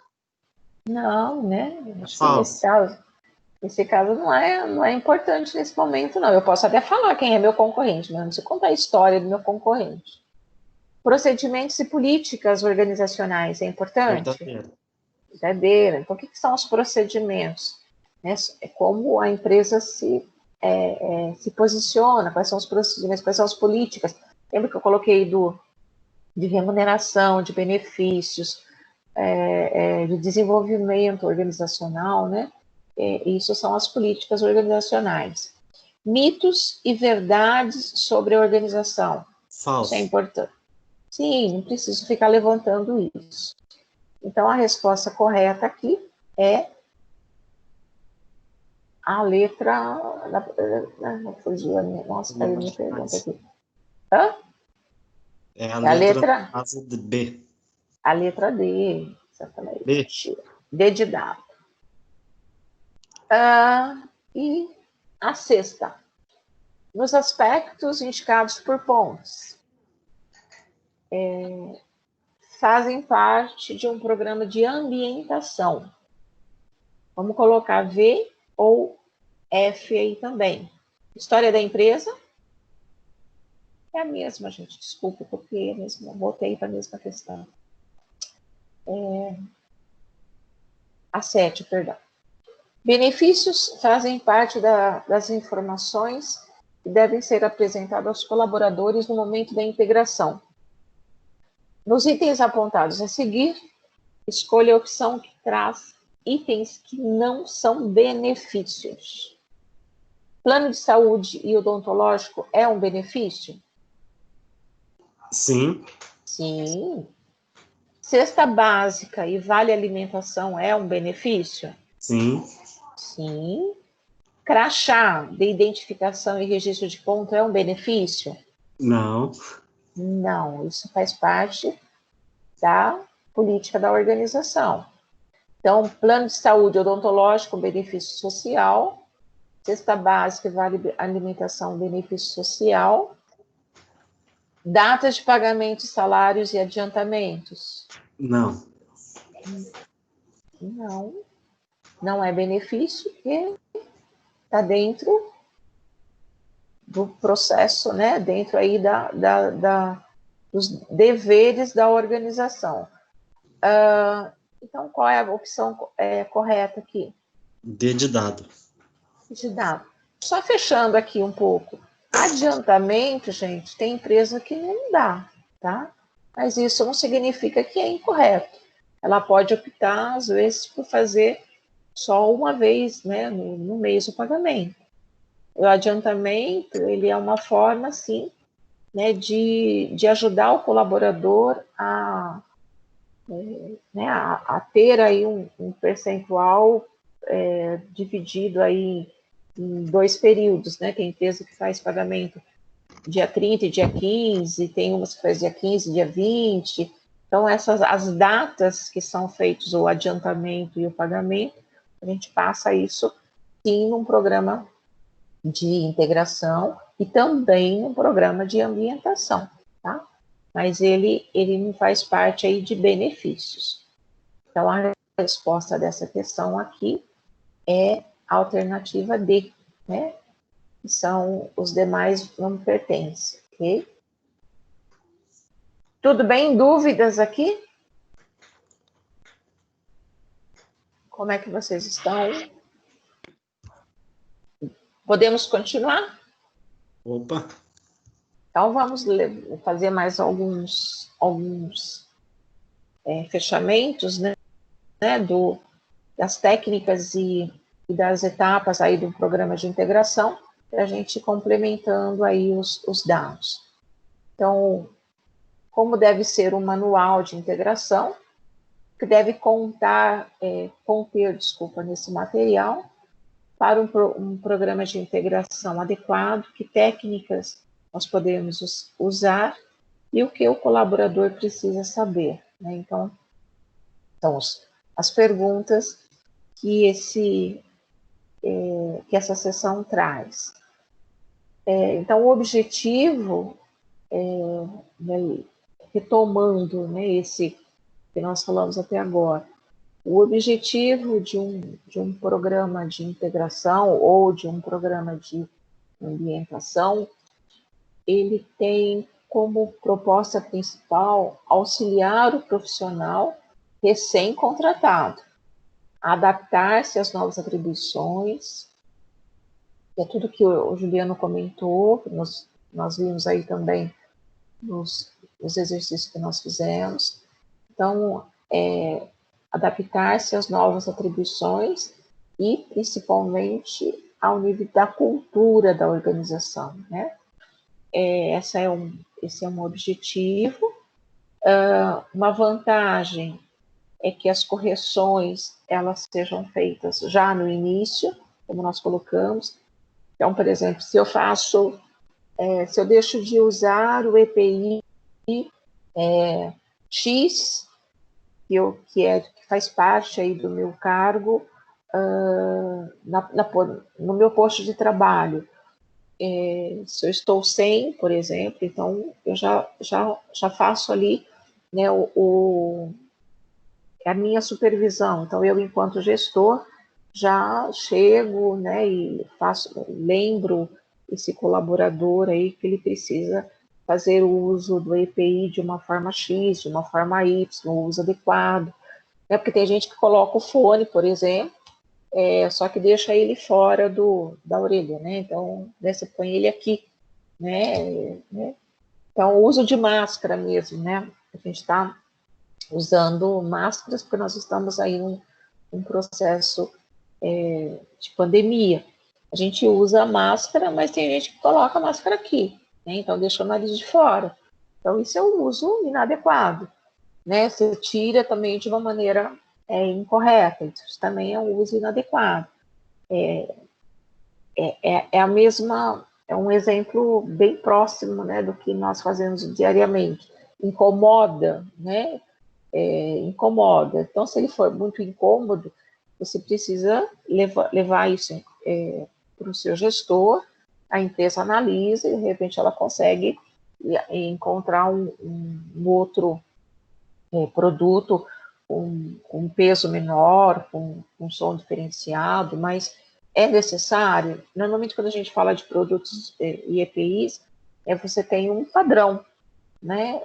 Não, né? Acho que Falso. nesse caso não é importante nesse momento, não. Eu posso até falar quem é meu concorrente, mas não preciso contar a história do meu concorrente. Procedimentos e políticas organizacionais é importante? Verdadeiro. Verdadeira. Então, o que são os procedimentos? É como a empresa se posiciona, quais são os procedimentos, quais são as políticas. Lembra que eu coloquei de remuneração, de benefícios, de desenvolvimento organizacional, né? Isso são as políticas organizacionais. Mitos e verdades sobre a organização. Isso é Falso. importante. Sim, não preciso ficar levantando isso. Então, a resposta correta aqui é a letra... Fugiu a minha... Nossa, caiu a minha pergunta aqui. Hã? É a É a letra letra... de B. A letra D, exatamente. B. D de dado. E a sexta. nos aspectos indicados por pontos, fazem parte de um programa de ambientação. Vamos colocar V ou F aí também. História da empresa é a mesma, gente. Desculpa, porque voltei para a mesma questão. A 7, perdão. Benefícios fazem parte das informações que devem ser apresentadas aos colaboradores no momento da integração. Nos itens apontados a seguir, escolha a opção que traz itens que não são benefícios. Plano de saúde e odontológico é um benefício? Sim. Sim. Cesta básica e vale alimentação é um benefício? Sim. Sim. Crachá de identificação e registro de ponto é um benefício? Não. Não, isso faz parte da política da organização. Então, plano de saúde odontológico, benefício social. Cesta básica e vale alimentação, benefício social. Datas de pagamento, salários e adiantamentos? Não. Não. Não é benefício, porque está dentro do processo, né? Dentro aí dos deveres da organização. Então, qual é a opção correta aqui? D de dado. De dado. Só fechando aqui um pouco. Adiantamento, gente, tem empresa que não dá, tá? Mas isso não significa que é incorreto. Ela pode optar, às vezes, por fazer só uma vez, né, no mês o pagamento. O adiantamento, ele é uma forma, sim, né, de ajudar o colaborador a ter aí um percentual dividido aí em 2 períodos, né? Tem empresa que faz pagamento dia 30 e dia 15, tem umas que faz dia 15 e dia 20. Então, as datas que são feitos o adiantamento e o pagamento, a gente passa isso sim num programa de integração e também num programa de ambientação, tá? Mas ele não faz parte aí de benefícios. Então, a resposta dessa questão aqui é a alternativa D, né? Que são os demais não pertencem, ok? Tudo bem? Dúvidas aqui? Como é que vocês estão? Podemos continuar? Opa. Então, vamos fazer mais alguns fechamentos, né? Das técnicas e das etapas aí do programa de integração, para a gente ir complementando aí os dados. Então, como deve ser um manual de integração, que deve conter, nesse material, para um programa de integração adequado, que técnicas nós podemos usar e o que o colaborador precisa saber, né? Então, são as perguntas que essa sessão traz. Então, o objetivo, né, retomando, né, esse que nós falamos até agora, o objetivo de um programa de integração ou de um programa de ambientação, ele tem como proposta principal auxiliar o profissional recém-contratado, adaptar-se às novas atribuições, que é tudo que o Juliano comentou, que nós vimos aí também nos exercícios que nós fizemos. Então, adaptar-se às novas atribuições e, principalmente, ao nível da cultura da organização, né? Esse é um objetivo. Uma vantagem é que as correções elas sejam feitas já no início, como nós colocamos. Então, por exemplo, se eu deixo de usar o EPI X, que faz parte aí do meu cargo no meu posto de trabalho, Se eu estou sem, por exemplo, então eu já faço ali, né, a minha supervisão. Então, eu, enquanto gestor, já chego, né, e lembro esse colaborador aí que ele precisa fazer o uso do EPI de uma forma X, de uma forma Y, o uso adequado. Né, porque tem gente que coloca o fone, por exemplo, só que deixa ele fora da orelha, né? Então, né, você põe ele aqui, né? Então, o uso de máscara mesmo, né? A gente está usando máscaras porque nós estamos aí num processo de pandemia. A gente usa a máscara, mas tem gente que coloca a máscara aqui, né? Então deixa o nariz de fora. Então isso é um uso inadequado, né? Você tira também de uma maneira incorreta, isso também é um uso inadequado. É a mesma, é um exemplo bem próximo, né, do que nós fazemos diariamente. Incomoda, né? Incomoda. Então, se ele for muito incômodo, você precisa levar isso para o seu gestor, a empresa analisa e, de repente, ela consegue encontrar um outro produto com peso menor, com som diferenciado, mas é necessário. Normalmente, quando a gente fala de produtos e EPIs, você tem um padrão, né?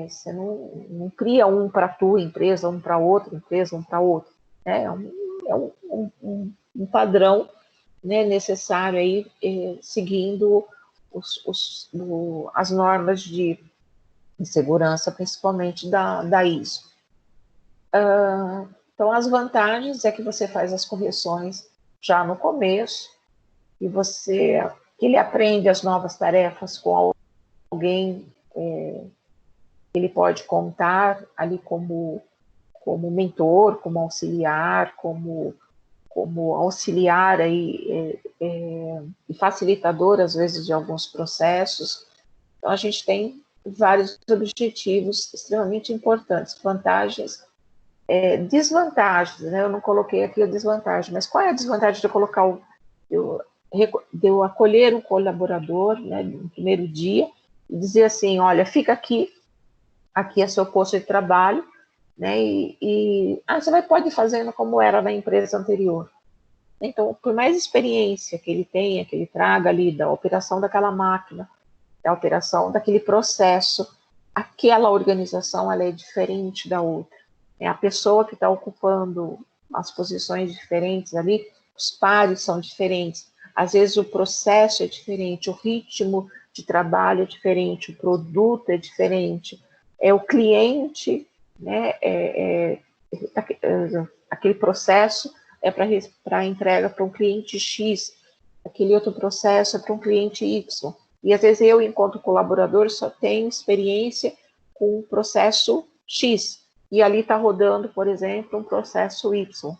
Você não cria um para a tua empresa, um para outra empresa, um para outra. Né? Um padrão, né, necessário aí, seguindo as normas de segurança, principalmente da ISO. Então, as vantagens é que você faz as correções já no começo, e que ele aprende as novas tarefas com alguém ele pode contar ali como mentor, como auxiliar, como auxiliar aí, e facilitador, às vezes, de alguns processos. Então, a gente tem vários objetivos extremamente importantes, vantagens, desvantagens, né? Eu não coloquei aqui a desvantagem, mas qual é a desvantagem de eu colocar de eu acolher o colaborador, né, no primeiro dia, e dizer assim, olha, fica aqui é seu posto de trabalho, né, você pode ir fazendo como era na empresa anterior. Então, por mais experiência que ele tenha, que ele traga ali da operação daquela máquina, da operação daquele processo, aquela organização ela é diferente da outra. É a pessoa que está ocupando as posições diferentes ali, os pares são diferentes. Às vezes o processo é diferente, o ritmo de trabalho é diferente, o produto é diferente, o cliente, né, aquele processo é para entrega para um cliente X, aquele outro processo é para um cliente Y. E às vezes eu, enquanto colaborador, só tenho experiência com o processo X, e ali está rodando, por exemplo, um processo Y.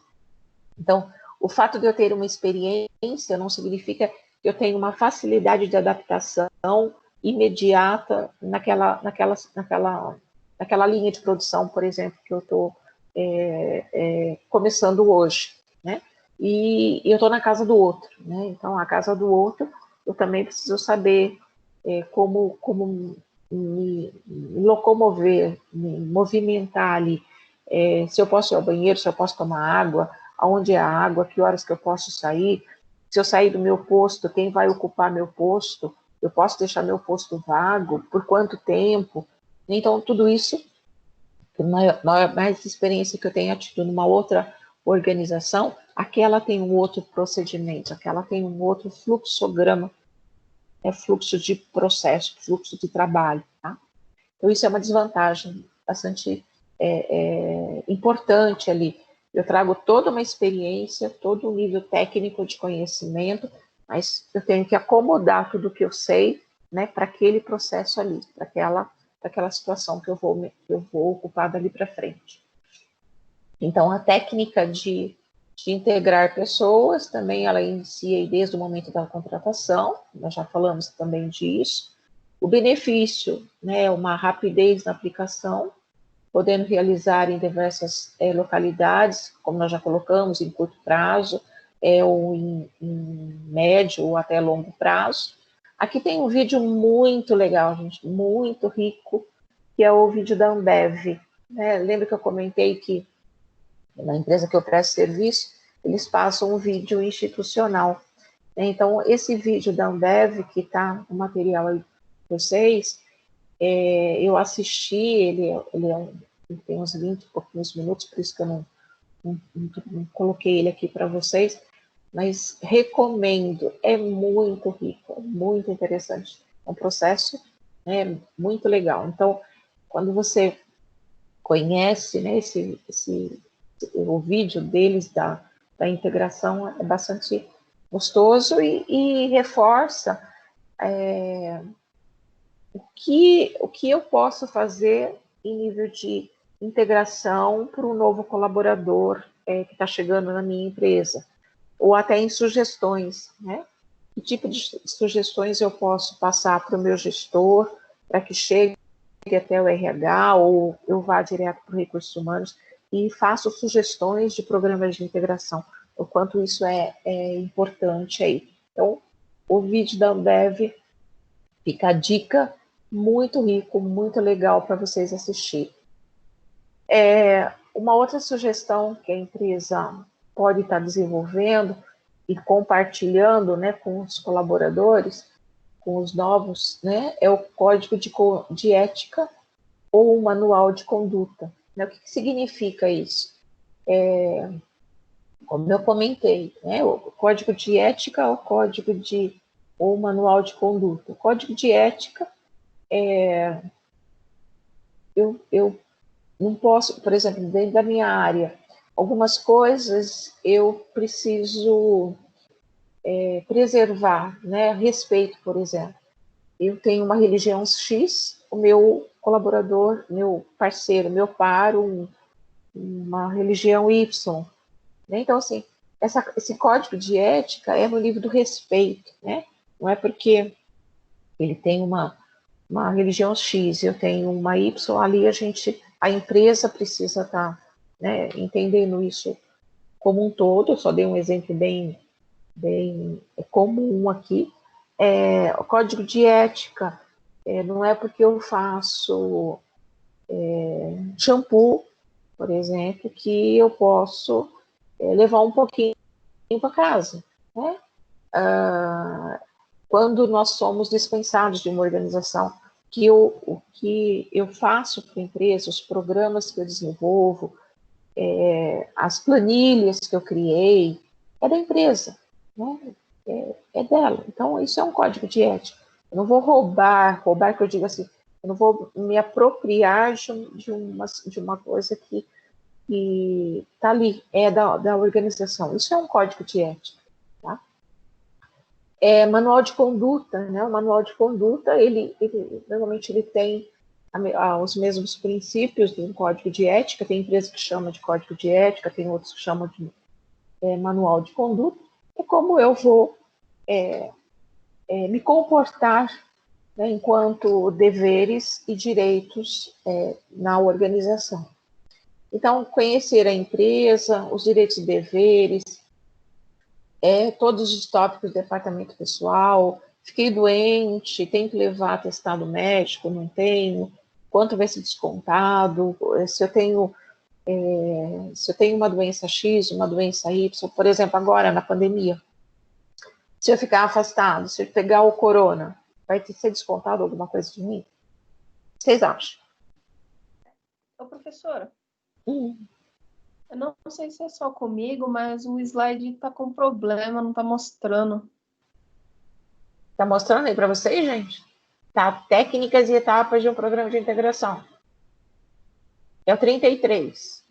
Então, o fato de eu ter uma experiência não significa que eu tenho uma facilidade de adaptação imediata naquela linha de produção, por exemplo, que eu estou começando hoje, né? E eu estou na casa do outro, né? Então, a casa do outro, eu também preciso saber como me locomover, me movimentar ali, se eu posso ir ao banheiro, se eu posso tomar água, aonde é a água, que horas que eu posso sair, se eu sair do meu posto, quem vai ocupar meu posto, eu posso deixar meu posto vago, por quanto tempo? Então, tudo isso, por mais experiência que eu tenha tido numa outra organização, aquela tem um outro procedimento, aquela tem um outro fluxograma, fluxo de processo, fluxo de trabalho. Tá? Então, isso é uma desvantagem bastante importante ali. Eu trago toda uma experiência, todo um nível técnico de conhecimento, mas eu tenho que acomodar tudo que eu sei, né, para aquele processo ali, para aquela situação que eu vou ocupar dali para frente. Então, a técnica de integrar pessoas, também ela inicia desde o momento da contratação, nós já falamos também disso. O benefício, né, uma rapidez na aplicação, podendo realizar em diversas localidades, como nós já colocamos, em curto prazo, ou em médio ou até longo prazo. Aqui tem um vídeo muito legal, gente, muito rico, que é o vídeo da Ambev. Né? Lembra que eu comentei que na empresa que eu presto serviço, eles passam um vídeo institucional. Então, esse vídeo da Ambev, que está no material aí para vocês, eu assisti, ele tem uns 20 e pouquinhos minutos, por isso que eu não coloquei ele aqui para vocês, mas recomendo, é muito rico, é muito interessante. É um processo muito legal. Então, quando você conhece, né, o vídeo deles da integração, é bastante gostoso e reforça o que eu posso fazer em nível de integração para um novo colaborador que está chegando na minha empresa, ou até em sugestões, né? Que tipo de sugestões eu posso passar para o meu gestor para que chegue até o RH ou eu vá direto para os recursos humanos e faço sugestões de programas de integração, o quanto isso é importante aí. Então, o vídeo da Ambev fica a dica, muito rico, muito legal para vocês assistirem. Uma outra sugestão que a empresa pode estar desenvolvendo e compartilhando, né, com os colaboradores, com os novos, né, é o código de ética ou um manual de conduta. Né? O que significa isso? Como eu comentei, né, o código de ética ou manual de conduta. O código de ética, eu não posso, por exemplo, dentro da minha área, algumas coisas eu preciso preservar, né? Respeito, por exemplo. Eu tenho uma religião X, o meu colaborador, meu parceiro, meu par, uma religião Y. Né? Então, assim, esse código de ética é no nível do respeito, né? Não é porque ele tem uma religião X, eu tenho uma Y, ali a empresa precisa estar entendendo isso como um todo. Eu só dei um exemplo bem comum aqui. O código de ética não é porque eu faço shampoo, por exemplo, que eu posso levar um pouquinho para casa, né? Quando nós somos dispensados de uma organização, o que eu faço para a empresa, os programas que eu desenvolvo, as planilhas que eu criei, é da empresa, né? É dela. Então, isso é um código de ética. Eu não vou roubar que eu digo assim, eu não vou me apropriar de uma coisa que está ali, é da organização. Isso é um código de ética. Tá? Manual de conduta, né? O manual de conduta, normalmente ele tem os mesmos princípios de um código de ética. Tem empresa que chama de código de ética, tem outros que chamam de manual de conduta. É como eu vou me comportar, né, enquanto deveres e direitos na organização. Então, conhecer a empresa, os direitos e deveres, todos os tópicos do departamento pessoal, fiquei doente, tenho que levar atestado médico, não tenho, quanto vai ser descontado, se eu tenho uma doença X, uma doença Y, por exemplo, agora na pandemia, se eu ficar afastado, se eu pegar o corona, vai ter que ser descontado alguma coisa de mim? O que vocês acham? Ô, professora, eu não sei se é só comigo, mas o slide tá com problema, não tá mostrando. Tá mostrando aí para vocês, gente? Tá, técnicas e etapas de um programa de integração. É o 33.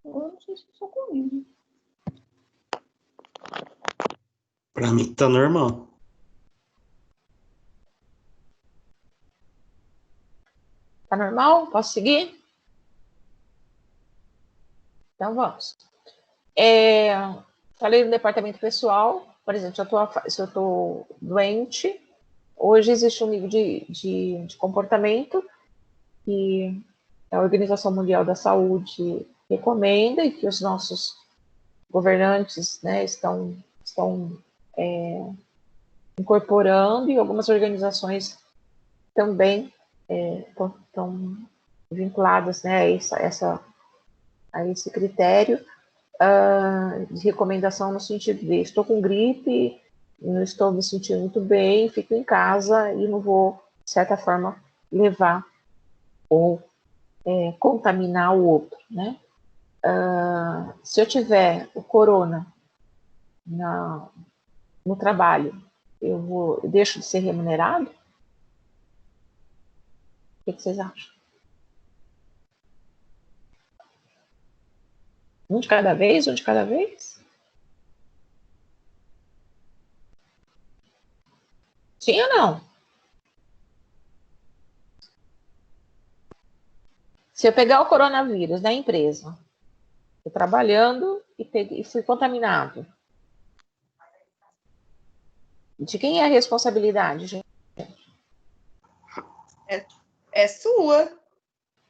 Eu não sei se é só comigo. Para mim tá normal. Tá normal? Posso seguir? Então vamos. Falei do departamento pessoal, por exemplo, se eu estou doente, hoje existe um nível de comportamento que a Organização Mundial da Saúde recomenda e que os nossos governantes, né, estão incorporando, e algumas organizações também estão vinculadas, né, a esse critério de recomendação no sentido de estou com gripe, não estou me sentindo muito bem, fico em casa e não vou, de certa forma, levar ou contaminar o outro, né? Se eu tiver o corona no trabalho, eu deixo de ser remunerado? O que vocês acham? Um de cada vez? Um de cada vez? Sim ou não? Se eu pegar o coronavírus na empresa, estou trabalhando e fui contaminado, de quem é a responsabilidade, gente? É sua.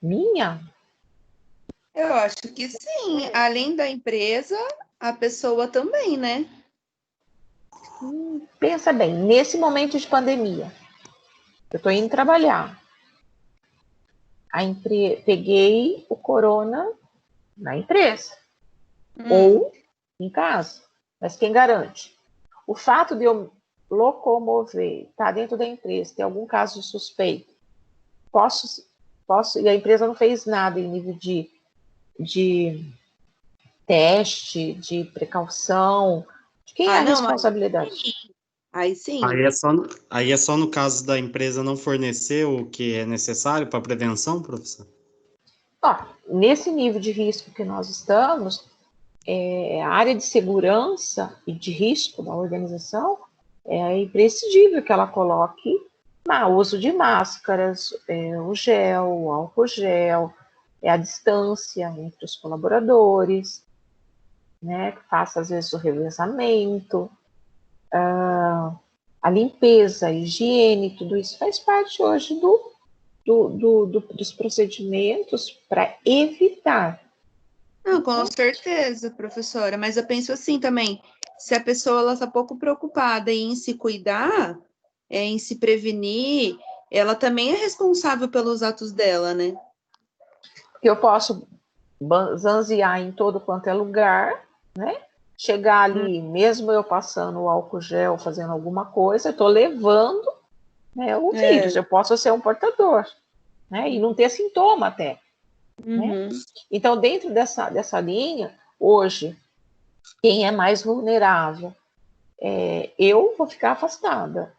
Minha? Eu acho que sim. Além da empresa, a pessoa também, né? Pensa bem, nesse momento de pandemia, eu estou indo trabalhar, peguei o corona na empresa ou em casa, mas quem garante? O fato de eu locomover, estar dentro da empresa, ter algum caso suspeito, posso, e a empresa não fez nada em nível de teste, de precaução, de quem é a Não, responsabilidade? aí sim. Aí é só no caso da empresa não fornecer o que é necessário para prevenção, professor? Nesse nível de risco que nós estamos, a área de segurança e de risco da organização é imprescindível que ela coloque o uso de máscaras, o gel, o álcool gel, a distância entre os colaboradores, né, que faça às vezes o revezamento, a limpeza, a higiene, tudo isso faz parte hoje dos procedimentos para evitar. Não, com certeza, professora. Mas eu penso assim também, se a pessoa está pouco preocupada em se cuidar, em se prevenir, ela também é responsável pelos atos dela, né? Eu posso zanzear em todo quanto é lugar, né? Chegar ali, mesmo eu passando o álcool gel, fazendo alguma coisa, eu estou levando, né, o vírus. Eu posso ser um portador, né? E não ter sintoma até. Né? Então, dentro dessa linha, hoje, quem é mais vulnerável, eu vou ficar afastada,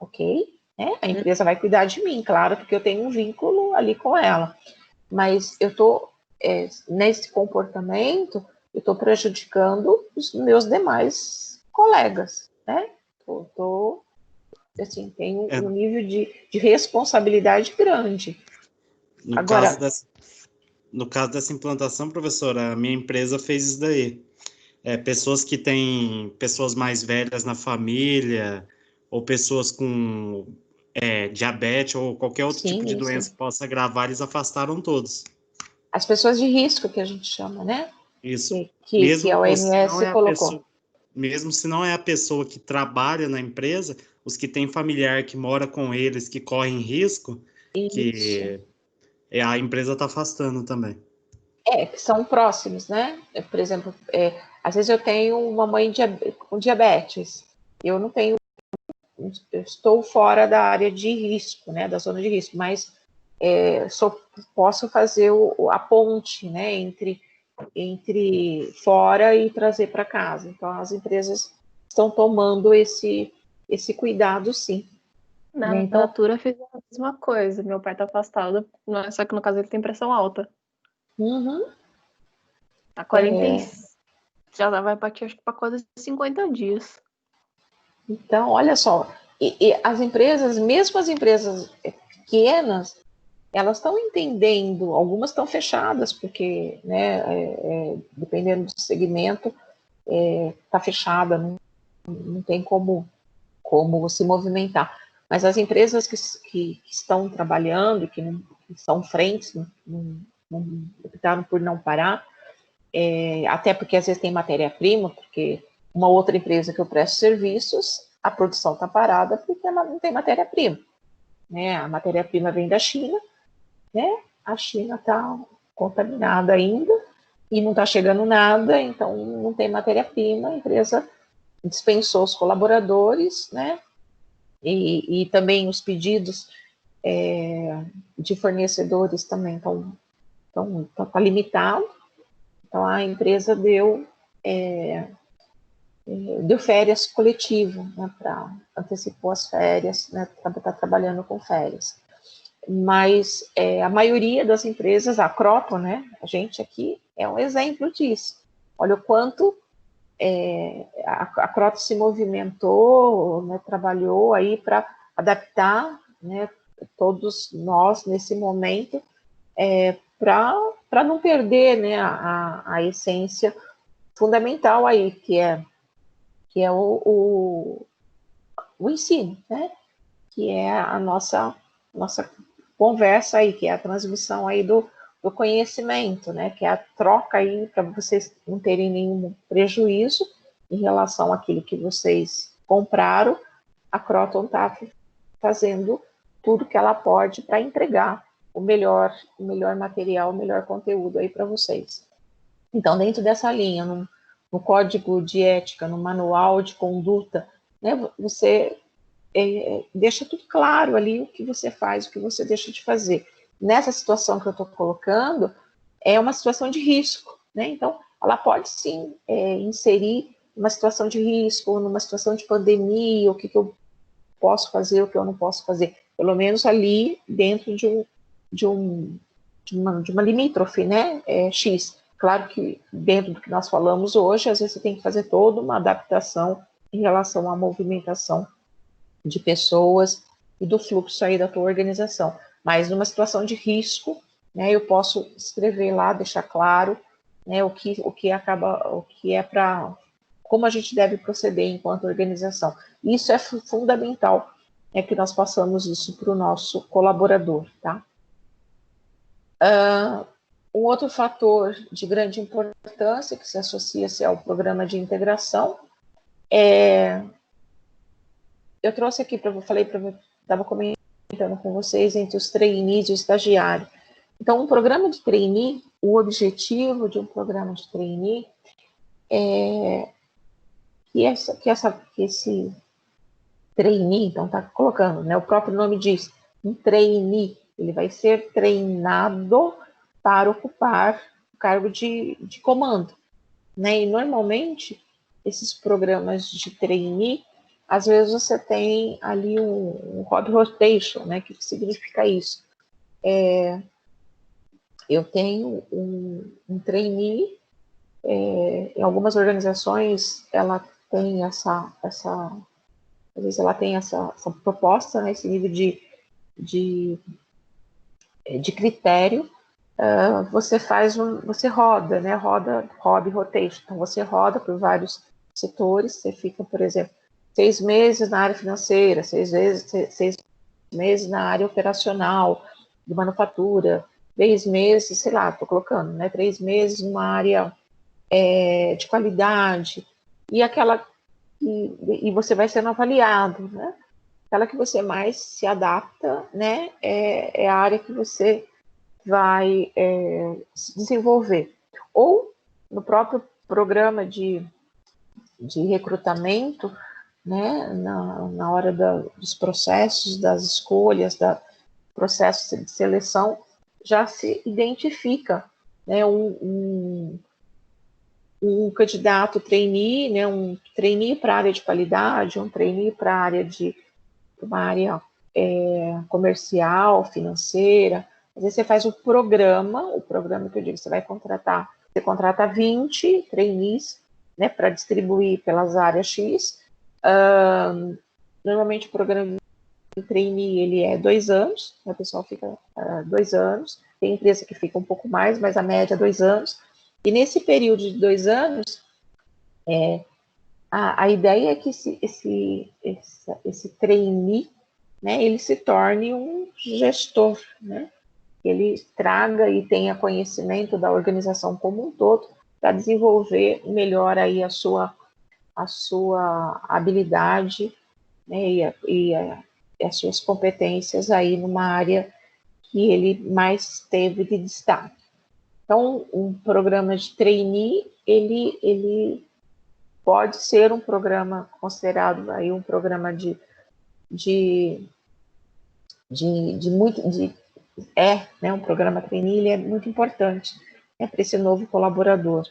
ok? Né? A empresa vai cuidar de mim, claro, porque eu tenho um vínculo ali com ela. Mas eu estou, nesse comportamento, eu estou prejudicando os meus demais colegas, né? Assim, tenho um nível de responsabilidade grande. No caso dessa implantação, professora, a minha empresa fez isso daí. Pessoas que têm pessoas mais velhas na família, ou pessoas com diabetes, ou qualquer outro tipo de doença que possa agravar, eles afastaram todos. As pessoas de risco, que a gente chama, né? Isso. Que a OMS colocou. Mesmo se não é a pessoa que trabalha na empresa, os que têm familiar que mora com eles, que correm risco, que a empresa está afastando também. Que são próximos, né? Por exemplo, às vezes eu tenho uma mãe com diabetes, eu não tenho, eu estou fora da área de risco, né? Da zona de risco, mas posso fazer a ponte, né? Entre fora e trazer para casa. Então, as empresas estão tomando esse cuidado, sim. Na Natura fez a mesma coisa. Meu pai tá afastado, só que no caso ele tem pressão alta. Tá 40, já vai partir, acho que para quase 50 dias. Então, olha só, e as empresas, mesmo as empresas pequenas, elas estão entendendo, algumas estão fechadas, porque, né, dependendo do segmento, está fechada, não tem como se movimentar. Mas as empresas que estão trabalhando, que são frentes, não optaram por não parar, até porque às vezes tem matéria-prima, porque uma outra empresa que eu presto serviços a produção está parada porque não tem matéria-prima, né? A matéria-prima vem da China, né? A China está contaminada ainda e não está chegando nada, então não tem matéria-prima, a empresa dispensou os colaboradores, né? E também os pedidos de fornecedores também tá limitado. Então a empresa deu férias coletivo, né, antecipou as férias, né, está trabalhando com férias. Mas a maioria das empresas, a Croton, né, a gente aqui é um exemplo disso. Olha o quanto a Croton se movimentou, né, trabalhou aí para adaptar, né, todos nós nesse momento, para não perder, né, a essência fundamental aí, que é o ensino, né, que é a nossa conversa aí, que é a transmissão aí do conhecimento, né, que é a troca aí para vocês não terem nenhum prejuízo em relação àquilo que vocês compraram. A Croton está fazendo tudo que ela pode para entregar o melhor material, o melhor conteúdo aí para vocês. Então, dentro dessa linha, no código de ética, no manual de conduta, né, você deixa tudo claro ali o que você faz, o que você deixa de fazer. Nessa situação que eu estou colocando, é uma situação de risco, né? Então, ela pode sim inserir uma situação de risco, numa situação de pandemia, o que eu posso fazer, o que eu não posso fazer, pelo menos ali dentro de uma limítrofe, né? X. Claro que dentro do que nós falamos hoje, às vezes você tem que fazer toda uma adaptação em relação à movimentação de pessoas e do fluxo aí da tua organização. Mas numa situação de risco, né, eu posso escrever lá, deixar claro, né, o que é para como a gente deve proceder enquanto organização. Isso é fundamental, que nós passamos isso para o nosso colaborador, tá? Um outro fator de grande importância que se associa-se ao programa de integração eu trouxe aqui estava comentando com vocês entre os trainees e o estagiário. Então, um programa de trainee, o objetivo de um programa de trainee é que esse trainee, então está colocando, né, o próprio nome diz, um trainee, ele vai ser treinado para ocupar o cargo de comando, né? E normalmente esses programas de trainee, às vezes você tem ali um job rotation, né? Que significa isso? Eu tenho um trainee, em algumas organizações ela tem às vezes ela tem essa proposta, né? Esse nível de critério. Você roda, né? Roda rotation. Então você roda por vários setores. Você fica, por exemplo, 6 meses na área financeira, 6 meses na área operacional de manufatura, 3 meses, sei lá, estou colocando, né? 3 meses numa área de qualidade e você vai sendo avaliado, né? Aquela que você mais se adapta, né? É a área que você vai se desenvolver. Ou no próprio programa de recrutamento, né, na hora dos processos, das escolhas, processos de seleção, já se identifica, né, um candidato trainee, né, um trainee para a área de qualidade, um trainee para a área uma área comercial, financeira. Às vezes você faz o programa que eu digo, você contrata 20 trainees, né, para distribuir pelas áreas X. Normalmente o programa de trainee, ele é 2 anos, né, o pessoal fica 2 anos, tem empresa que fica um pouco mais, mas a média é 2 anos, e nesse período de 2 anos, a ideia é que esse trainee, né, ele se torne um gestor, né, ele traga e tenha conhecimento da organização como um todo para desenvolver melhor aí a sua habilidade né, e as suas competências aí numa área que ele mais teve de destaque. Então, um programa de trainee, ele pode ser um programa considerado aí um programa né, um programa trainee, ele é muito importante, né, para esse novo colaborador.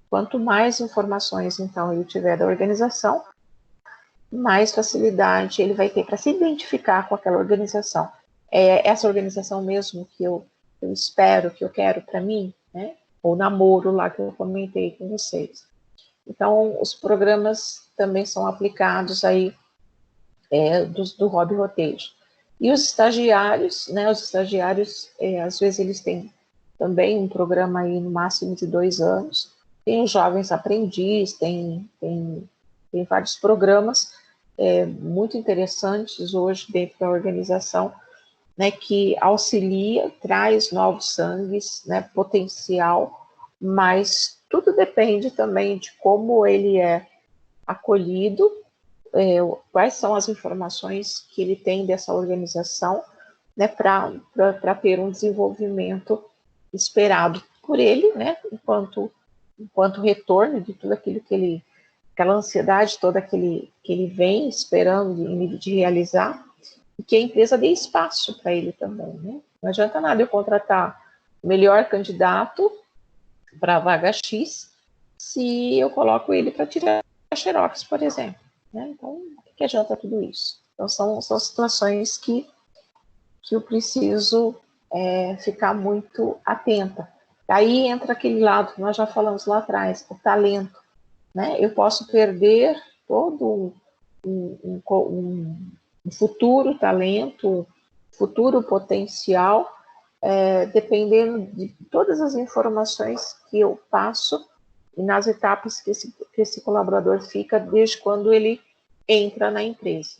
Quanto mais informações, então, ele tiver da organização, mais facilidade ele vai ter para se identificar com aquela organização. É essa organização mesmo que eu espero, que eu quero para mim, né? Ou namoro lá que eu comentei com vocês. Então, os programas também são aplicados aí do Hobby Rotation. E os estagiários, né? Os estagiários, às vezes eles têm também um programa aí no máximo de 2 anos. Tem os jovens aprendizes, tem vários programas muito interessantes hoje dentro da organização, né, que auxilia, traz novos sangues, né, potencial, mas tudo depende também de como ele é acolhido, quais são as informações que ele tem dessa organização, né, para ter um desenvolvimento esperado por ele, né, enquanto retorno de tudo aquilo que aquela ansiedade toda que ele vem esperando de realizar, e que a empresa dê espaço para ele também, né? Não adianta nada eu contratar o melhor candidato para a vaga X se eu coloco ele para tirar a xerox, por exemplo, né? Então, o que adianta tudo isso? Então, são situações que eu preciso ficar muito atenta. Aí entra aquele lado que nós já falamos lá atrás, o talento, né? Eu posso perder todo um futuro talento, futuro potencial, dependendo de todas as informações que eu passo e nas etapas que esse colaborador fica desde quando ele entra na empresa.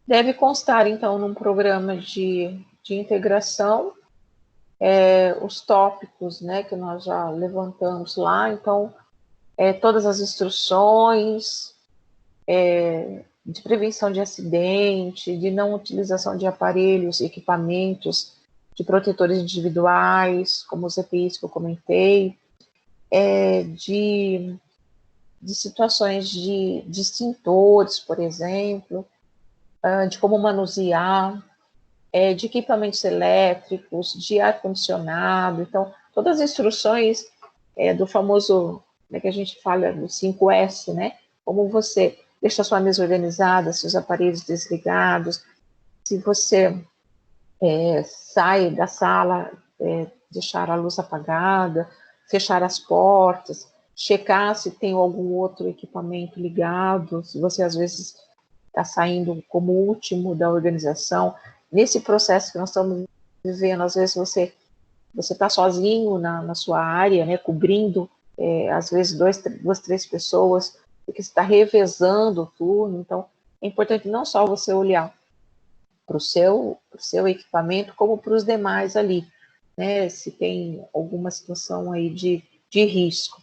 Deve constar, então, num programa de integração, os tópicos, né, que nós já levantamos lá. Então, todas as instruções de prevenção de acidente, de não utilização de aparelhos, equipamentos, de protetores individuais, como os EPIs que eu comentei, de situações de extintores, por exemplo, de como manusear, de equipamentos elétricos, de ar-condicionado. Então, todas as instruções do famoso, né, que a gente fala do 5S, né? Como você deixa a sua mesa organizada, seus aparelhos desligados, se você sai da sala, deixar a luz apagada, fechar as portas, checar se tem algum outro equipamento ligado, se você às vezes está saindo como último da organização. Nesse processo que nós estamos vivendo, às vezes você está sozinho na sua área, né, cobrindo, às vezes, 2, 3 pessoas, porque você está revezando o turno. Então, é importante não só você olhar para o seu equipamento, como para os demais ali, né, se tem alguma situação aí de risco.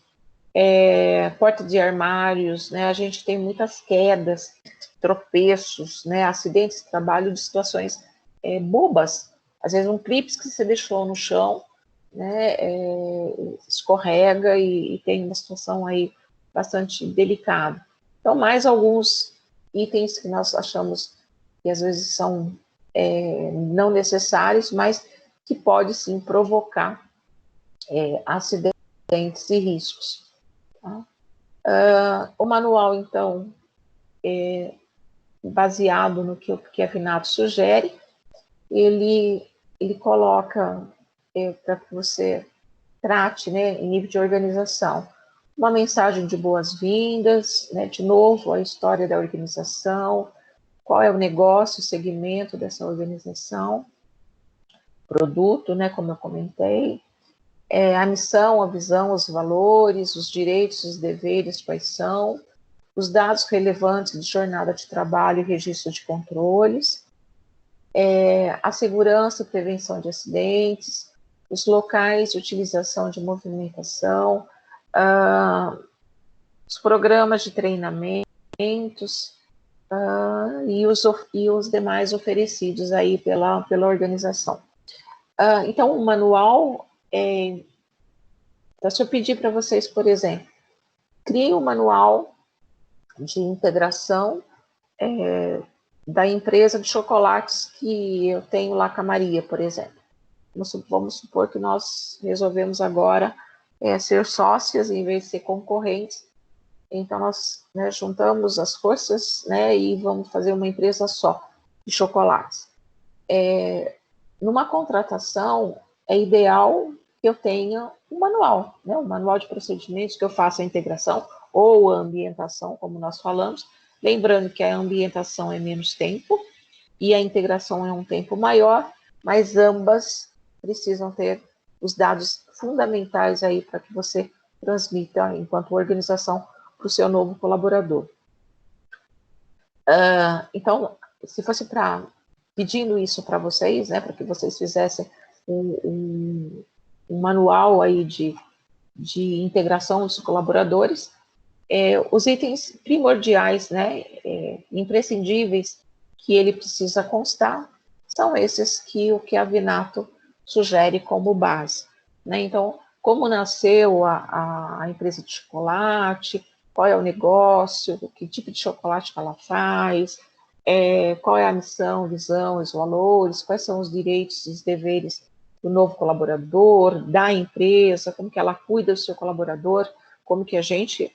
Porta de armários, né, a gente tem muitas quedas, tropeços, né, acidentes de trabalho, de situações bobas. Às vezes um clipe que você deixou no chão, né, escorrega e tem uma situação aí bastante delicada. Então, mais alguns itens que nós achamos que às vezes são não necessários, mas que pode sim provocar acidentes e riscos. Tá? O manual, então, baseado no que a FINAP sugere, ele coloca para que você trate, né, em nível de organização, uma mensagem de boas-vindas, né, de novo, a história da organização, qual é o negócio, o segmento dessa organização, produto, né, como eu comentei, a missão, a visão, os valores, os direitos, os deveres, quais são, os dados relevantes de jornada de trabalho e registro de controles, a segurança e prevenção de acidentes, os locais de utilização de movimentação, os programas de treinamentos e os demais oferecidos aí pela organização. Então, o manual, então, se eu pedir para vocês, por exemplo, crie um manual de integração da empresa de chocolates que eu tenho lá com a Maria, por exemplo. Vamos supor que nós resolvemos agora ser sócias em vez de ser concorrentes. Então, nós juntamos as forças e vamos fazer uma empresa só de chocolates. Numa contratação, é ideal que eu tenha um manual, um manual de procedimentos, que eu faça a integração ou a ambientação, como nós falamos. Lembrando que a ambientação é menos tempo e a integração é um tempo maior, mas ambas precisam ter os dados fundamentais aí para que você transmita, enquanto organização, para o seu novo colaborador. Então, se fosse pedindo isso para vocês, para que vocês fizessem um manual aí de integração dos colaboradores, os itens primordiais, imprescindíveis, que ele precisa constar, são esses que a Vinato sugere como base. Então, como nasceu a empresa de chocolate, qual é o negócio, que tipo de chocolate que ela faz, qual é a missão, visão, os valores, quais são os direitos e os deveres do novo colaborador, da empresa, como que ela cuida do seu colaborador, como que a gente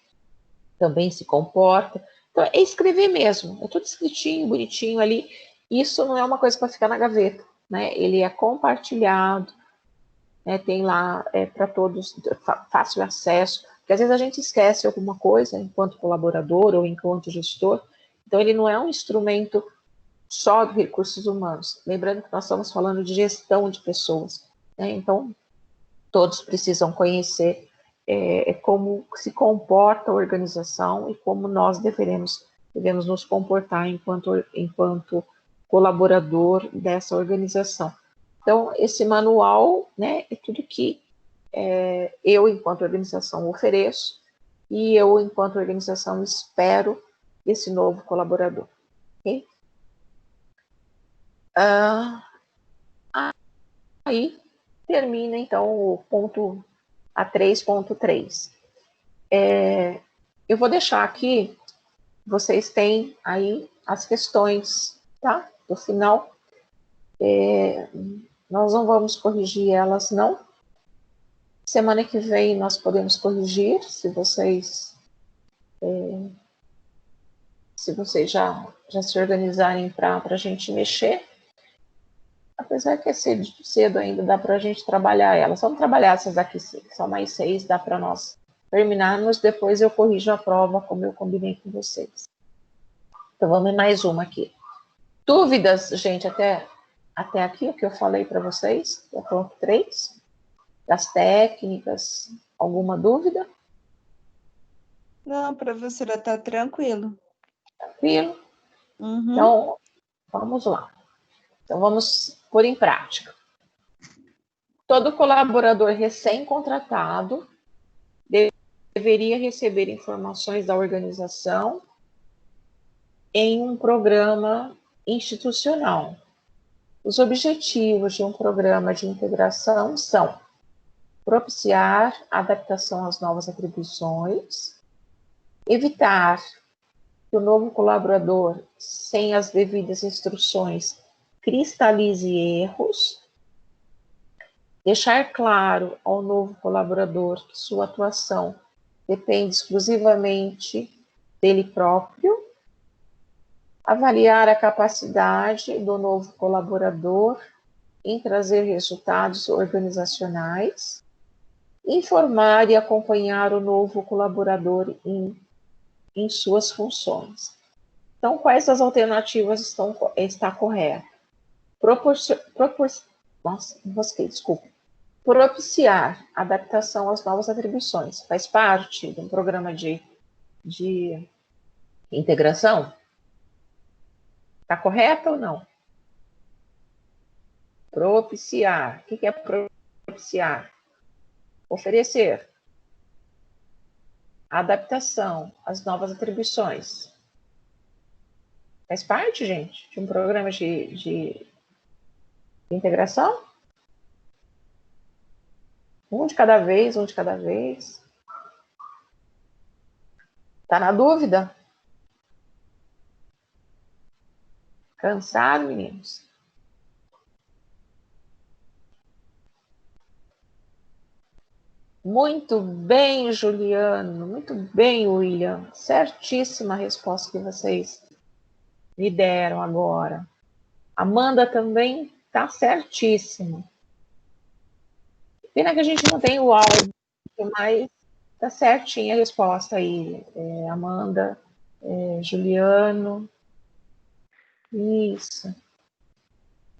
também se comporta. Então, é escrever mesmo, é tudo escritinho, bonitinho ali. Isso não é uma coisa para ficar na gaveta, Ele é compartilhado, tem lá para todos, fácil acesso, porque às vezes a gente esquece alguma coisa enquanto colaborador ou enquanto gestor. Então, ele não é um instrumento só de recursos humanos. Lembrando que nós estamos falando de gestão de pessoas, Então, todos precisam conhecer como se comporta a organização e como nós devemos nos comportar enquanto colaborador dessa organização. Então, esse manual, é tudo que eu, enquanto organização, ofereço e eu, enquanto organização, espero desse novo colaborador. Okay? Aí termina, então, o ponto a 3.3. Eu vou deixar aqui, vocês têm aí as questões, tá? Do final. Nós não vamos corrigir elas, não. Semana que vem nós podemos corrigir, se vocês já se organizarem para a gente mexer. Apesar que é cedo ainda, dá para a gente trabalhar elas. Vamos trabalhar essas daqui, só mais 6, dá para nós terminarmos. Depois eu corrijo a prova, como eu combinei com vocês. Então, vamos em mais uma aqui. Dúvidas, gente, até aqui, o que eu falei para vocês, do ponto 3, das técnicas, alguma dúvida? Não, professora, está tranquilo. Tranquilo? Uhum. Então, vamos lá. Então, vamos pôr em prática. Todo colaborador recém-contratado deveria receber informações da organização em um programa institucional. Os objetivos de um programa de integração são propiciar a adaptação às novas atribuições, evitar que o novo colaborador, sem as devidas instruções, cristalize erros, deixar claro ao novo colaborador que sua atuação depende exclusivamente dele próprio, avaliar a capacidade do novo colaborador em trazer resultados organizacionais, informar e acompanhar o novo colaborador em suas funções. Então, quais as alternativas está correta? Propiciar adaptação às novas atribuições. Faz parte de um programa de integração? Está correto ou não? Propiciar. O que é propiciar? Oferecer. a adaptação às novas atribuições. Faz parte, gente, de um programa de integração? Um de cada vez, um de cada vez. Tá na dúvida? Cansado, meninos? Muito bem, Juliano. Muito bem, William. Certíssima a resposta que vocês me deram agora. Amanda também tá certíssima. Pena que a gente não tem o áudio, mas tá certinha a resposta aí. Amanda, Juliano. Isso.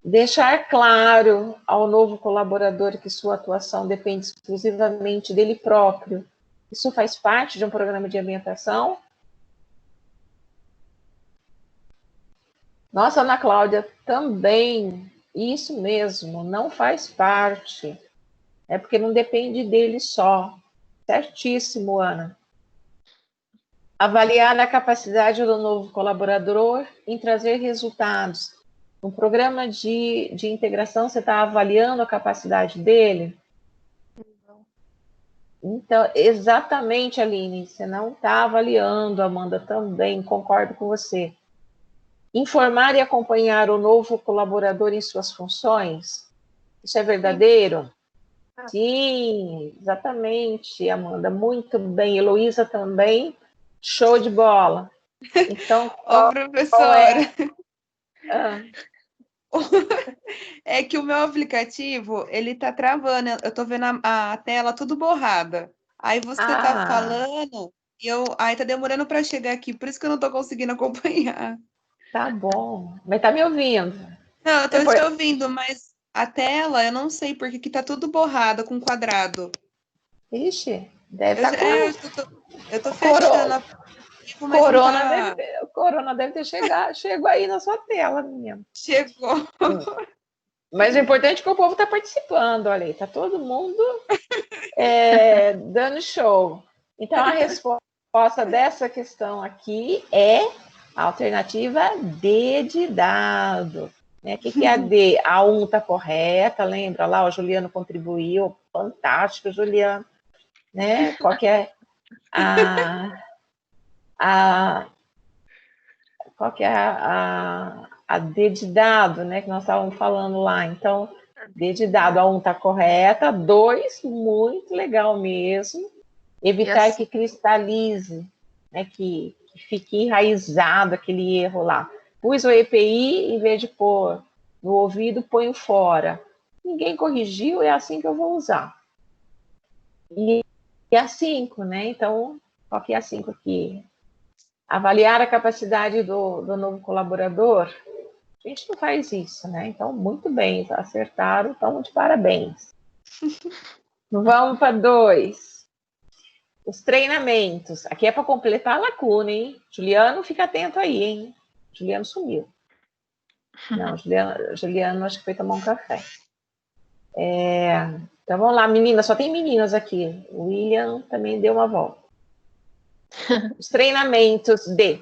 Deixar claro ao novo colaborador que sua atuação depende exclusivamente dele próprio. Isso faz parte de um programa de ambientação? Nossa, Ana Cláudia, também. Isso mesmo, não faz parte. É porque não depende dele só. Certíssimo, Ana. Avaliar a capacidade do novo colaborador em trazer resultados. No programa de integração, você está avaliando a capacidade dele? Então, exatamente, Aline, você não está avaliando, Amanda, também, concordo com você. Informar e acompanhar o novo colaborador em suas funções? Isso é verdadeiro? Sim, exatamente, Amanda, muito bem. Heloísa também, show de bola. Então, Ô, professora, é que o meu aplicativo, ele tá travando, eu tô vendo a tela tudo borrada. Aí você tá falando, e aí tá demorando para chegar aqui, por isso que eu não tô conseguindo acompanhar. Tá bom, mas tá me ouvindo? Não, eu tô te ouvindo, mas a tela, eu não sei porque que tá tudo borrado com quadrado. Ixi, deve estar eu tô fechando a mas Corona deve ter chegou aí na sua tela, menina. Chegou. Mas o importante é que o povo está participando, olha aí, tá todo mundo dando show. Então, a resposta dessa questão aqui é a alternativa D de dado. Né? O que é a D? A 1 está correta, lembra lá, o Juliano contribuiu, fantástico, Juliano. Né? Qual que é qual que é a D de dado, né, que nós estávamos falando lá. Então, D de dado, a 1 está correta, 2, muito legal mesmo. Evitar que cristalize, né, que fique enraizado aquele erro lá. Pus o EPI, em vez de pôr no ouvido, ponho fora. Ninguém corrigiu, é assim que eu vou usar. E a 5, né? Então, qual que é a 5 aqui? Avaliar a capacidade do novo colaborador. A gente não faz isso, né? Então, muito bem, acertaram, então, de parabéns. Vamos para 2. Os treinamentos. Aqui é para completar a lacuna, hein? Juliano, fica atento aí, hein? Juliano sumiu. Não, Juliano acho que foi tomar um café. Então, vamos lá, meninas. Só tem meninas aqui. O William também deu uma volta. Os treinamentos de...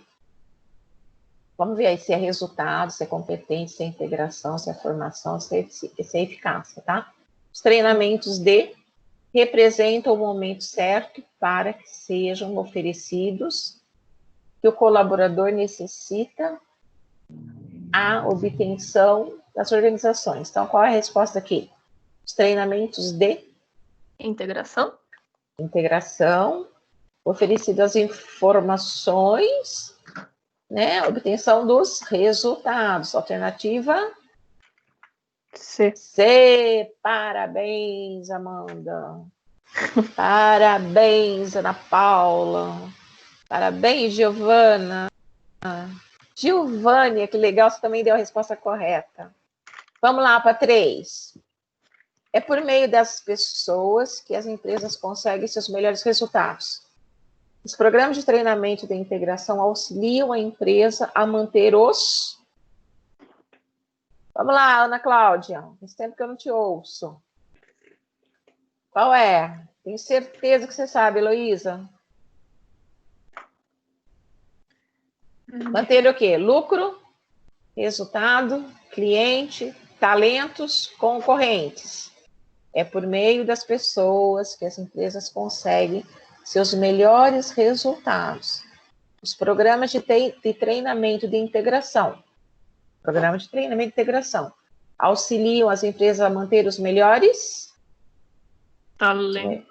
Vamos ver aí se é resultado, se é competência, se é integração, se é formação, se é eficácia, tá? Os treinamentos de representam o momento certo para que sejam oferecidos que o colaborador necessita a obtenção das organizações. Então, qual é a resposta aqui? Os treinamentos de integração, oferecidas as informações, né, obtenção dos resultados. Alternativa C. Parabéns, Amanda. Parabéns, Ana Paula. Parabéns, Giovana. Giovânia, que legal, você também deu a resposta correta. Vamos lá para 3. É por meio das pessoas que as empresas conseguem seus melhores resultados. Os programas de treinamento de integração auxiliam a empresa a manter os... Vamos lá, Ana Cláudia. Faz tempo que eu não te ouço. Qual é? Tenho certeza que você sabe, Heloísa. Manter o quê? Lucro, resultado, cliente, talentos, concorrentes. É por meio das pessoas que as empresas conseguem seus melhores resultados. Os programas de treinamento de integração. Programa de treinamento de integração auxiliam as empresas a manter os melhores Talentos.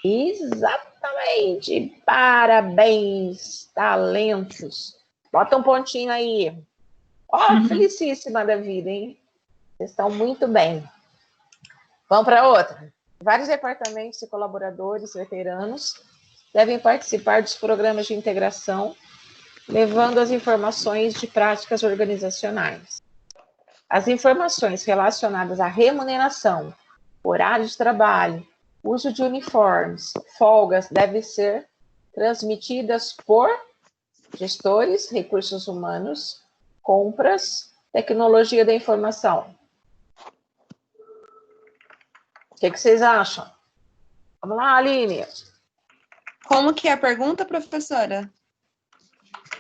Exatamente. Parabéns, talentos. Bota um pontinho aí. Ó, felicíssima da vida, hein? Vocês estão muito bem. Vamos para outra. Vários departamentos e colaboradores veteranos devem participar dos programas de integração, levando as informações de práticas organizacionais. As informações relacionadas à remuneração, horário de trabalho, uso de uniformes, folgas devem ser transmitidas por gestores, recursos humanos, compras, tecnologia da informação. O que vocês acham? Vamos lá, Aline. Como que é a pergunta, professora?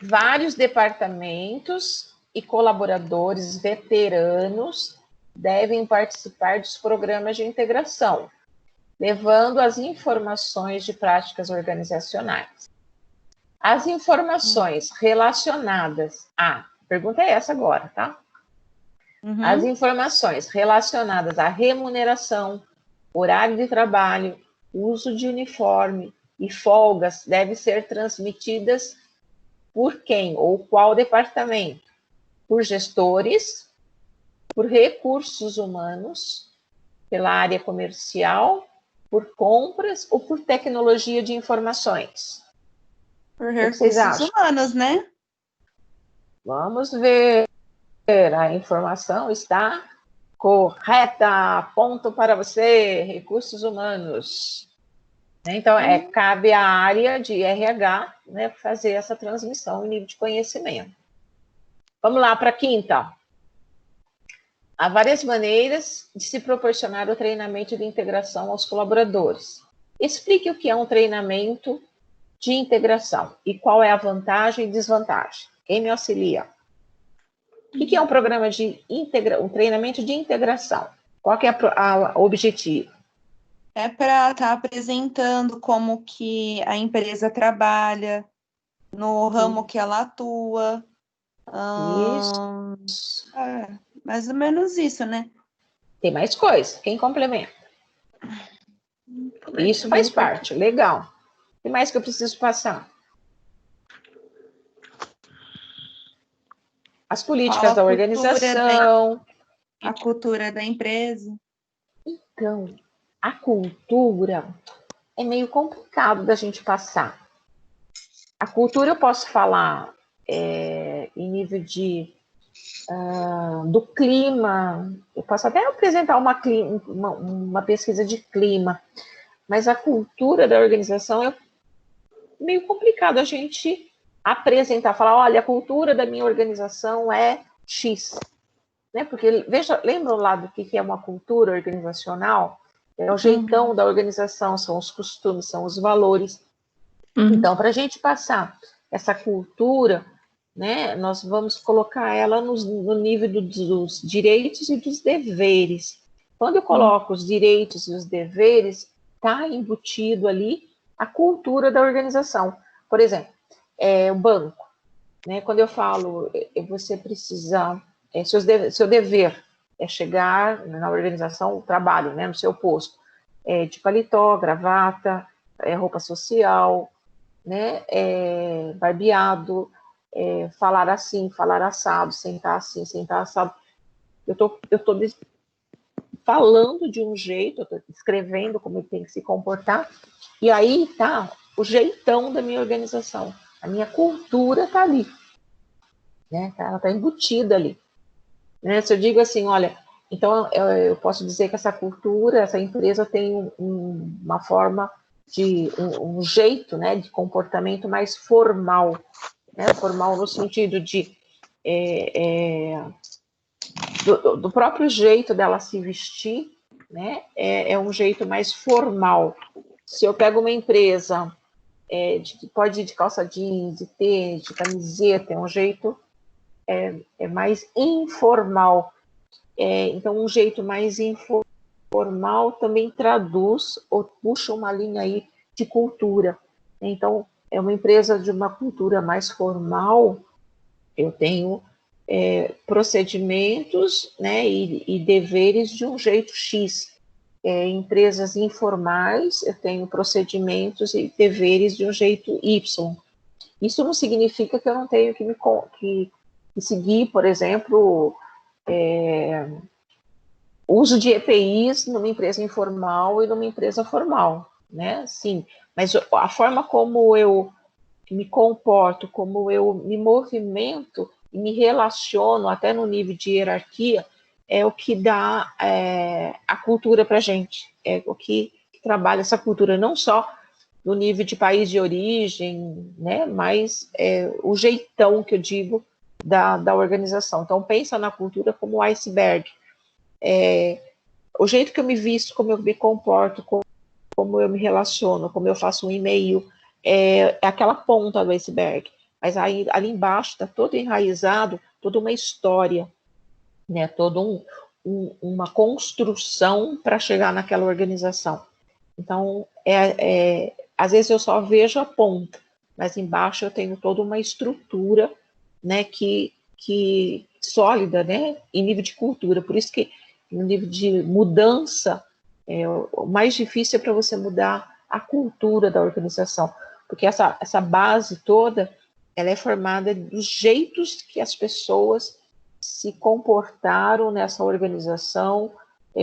Vários departamentos e colaboradores veteranos devem participar dos programas de integração, levando as informações de práticas organizacionais. As informações relacionadas a... Pergunta é essa agora, tá? As informações relacionadas à remuneração, horário de trabalho, uso de uniforme e folgas devem ser transmitidas por quem ou qual departamento? Por gestores, por recursos humanos, pela área comercial, por compras ou por tecnologia de informações? Por vocês recursos acham? humanos, né? Vamos ver. A informação está correta. Ponto para você, recursos humanos. Então, cabe à área de RH, né, fazer essa transmissão em nível de conhecimento. Vamos lá para a quinta. Há várias maneiras de se proporcionar o treinamento de integração aos colaboradores. Explique o que é um treinamento de integração e qual é a vantagem e desvantagem. Quem me auxilia? O que é um programa de um treinamento de integração? Qual que é o objetivo? É para estar apresentando como que a empresa trabalha, no ramo que ela atua. Isso. Mais ou menos isso, né? Tem mais coisa. Quem complementa? Isso faz parte. Legal. O que mais que eu preciso passar? As políticas da organização. A cultura da empresa. Então, a cultura é meio complicado da gente passar. A cultura eu posso falar em nível do clima, eu posso até apresentar uma pesquisa de clima, mas a cultura da organização é meio complicado a gente apresentar, falar, olha, a cultura da minha organização é X, né? Porque, lembram lá do que é uma cultura organizacional? É o jeitão da organização, são os costumes, são os valores. Então, para a gente passar essa cultura, né, nós vamos colocar ela no nível dos direitos e dos deveres. Quando eu coloco os direitos e os deveres, está embutido ali a cultura da organização. Por exemplo, o banco, né, quando eu falo, você precisa, seu dever é chegar na organização, o trabalho, né, no seu posto, de paletó, gravata, roupa social, né, barbeado, falar assim, falar assado, sentar assim, sentar assado. Eu tô falando de um jeito, eu estou escrevendo como ele tem que se comportar, e aí tá o jeitão da minha organização. A minha cultura está ali, né? Ela está embutida ali. Né? Se eu digo assim, olha, então eu posso dizer que essa cultura, essa empresa tem uma forma de um jeito, né, de comportamento mais formal, né? Formal no sentido de do próprio jeito dela se vestir, né? É um jeito mais formal. Se eu pego uma empresa pode ir de calça jeans, de tênis, de camiseta, é um jeito mais informal. Então, um jeito mais informal também traduz ou puxa uma linha aí de cultura. Então, é uma empresa de uma cultura mais formal, eu tenho procedimentos, né, e deveres de um jeito X. Empresas informais, eu tenho procedimentos e deveres de um jeito Y. Isso não significa que eu não tenho que seguir, por exemplo, uso de EPIs numa empresa informal e numa empresa formal, né? Sim, mas a forma como eu me comporto, como eu me movimento e me relaciono até no nível de hierarquia, é o que dá a cultura para a gente, é o que trabalha essa cultura, não só no nível de país de origem, né, mas o jeitão que eu digo da organização. Então, pensa na cultura como iceberg. O jeito que eu me visto, como eu me comporto, como eu me relaciono, como eu faço um e-mail, é aquela ponta do iceberg. Mas aí, ali embaixo está todo enraizado, toda uma história, né? Toda uma construção para chegar naquela organização. Então, às vezes eu só vejo a ponta, mas embaixo eu tenho toda uma estrutura, né, que sólida, né, em nível de cultura. Por isso que no nível de mudança, o mais difícil é para você mudar a cultura da organização, porque essa base toda, ela é formada dos jeitos que as pessoas se comportaram nessa organização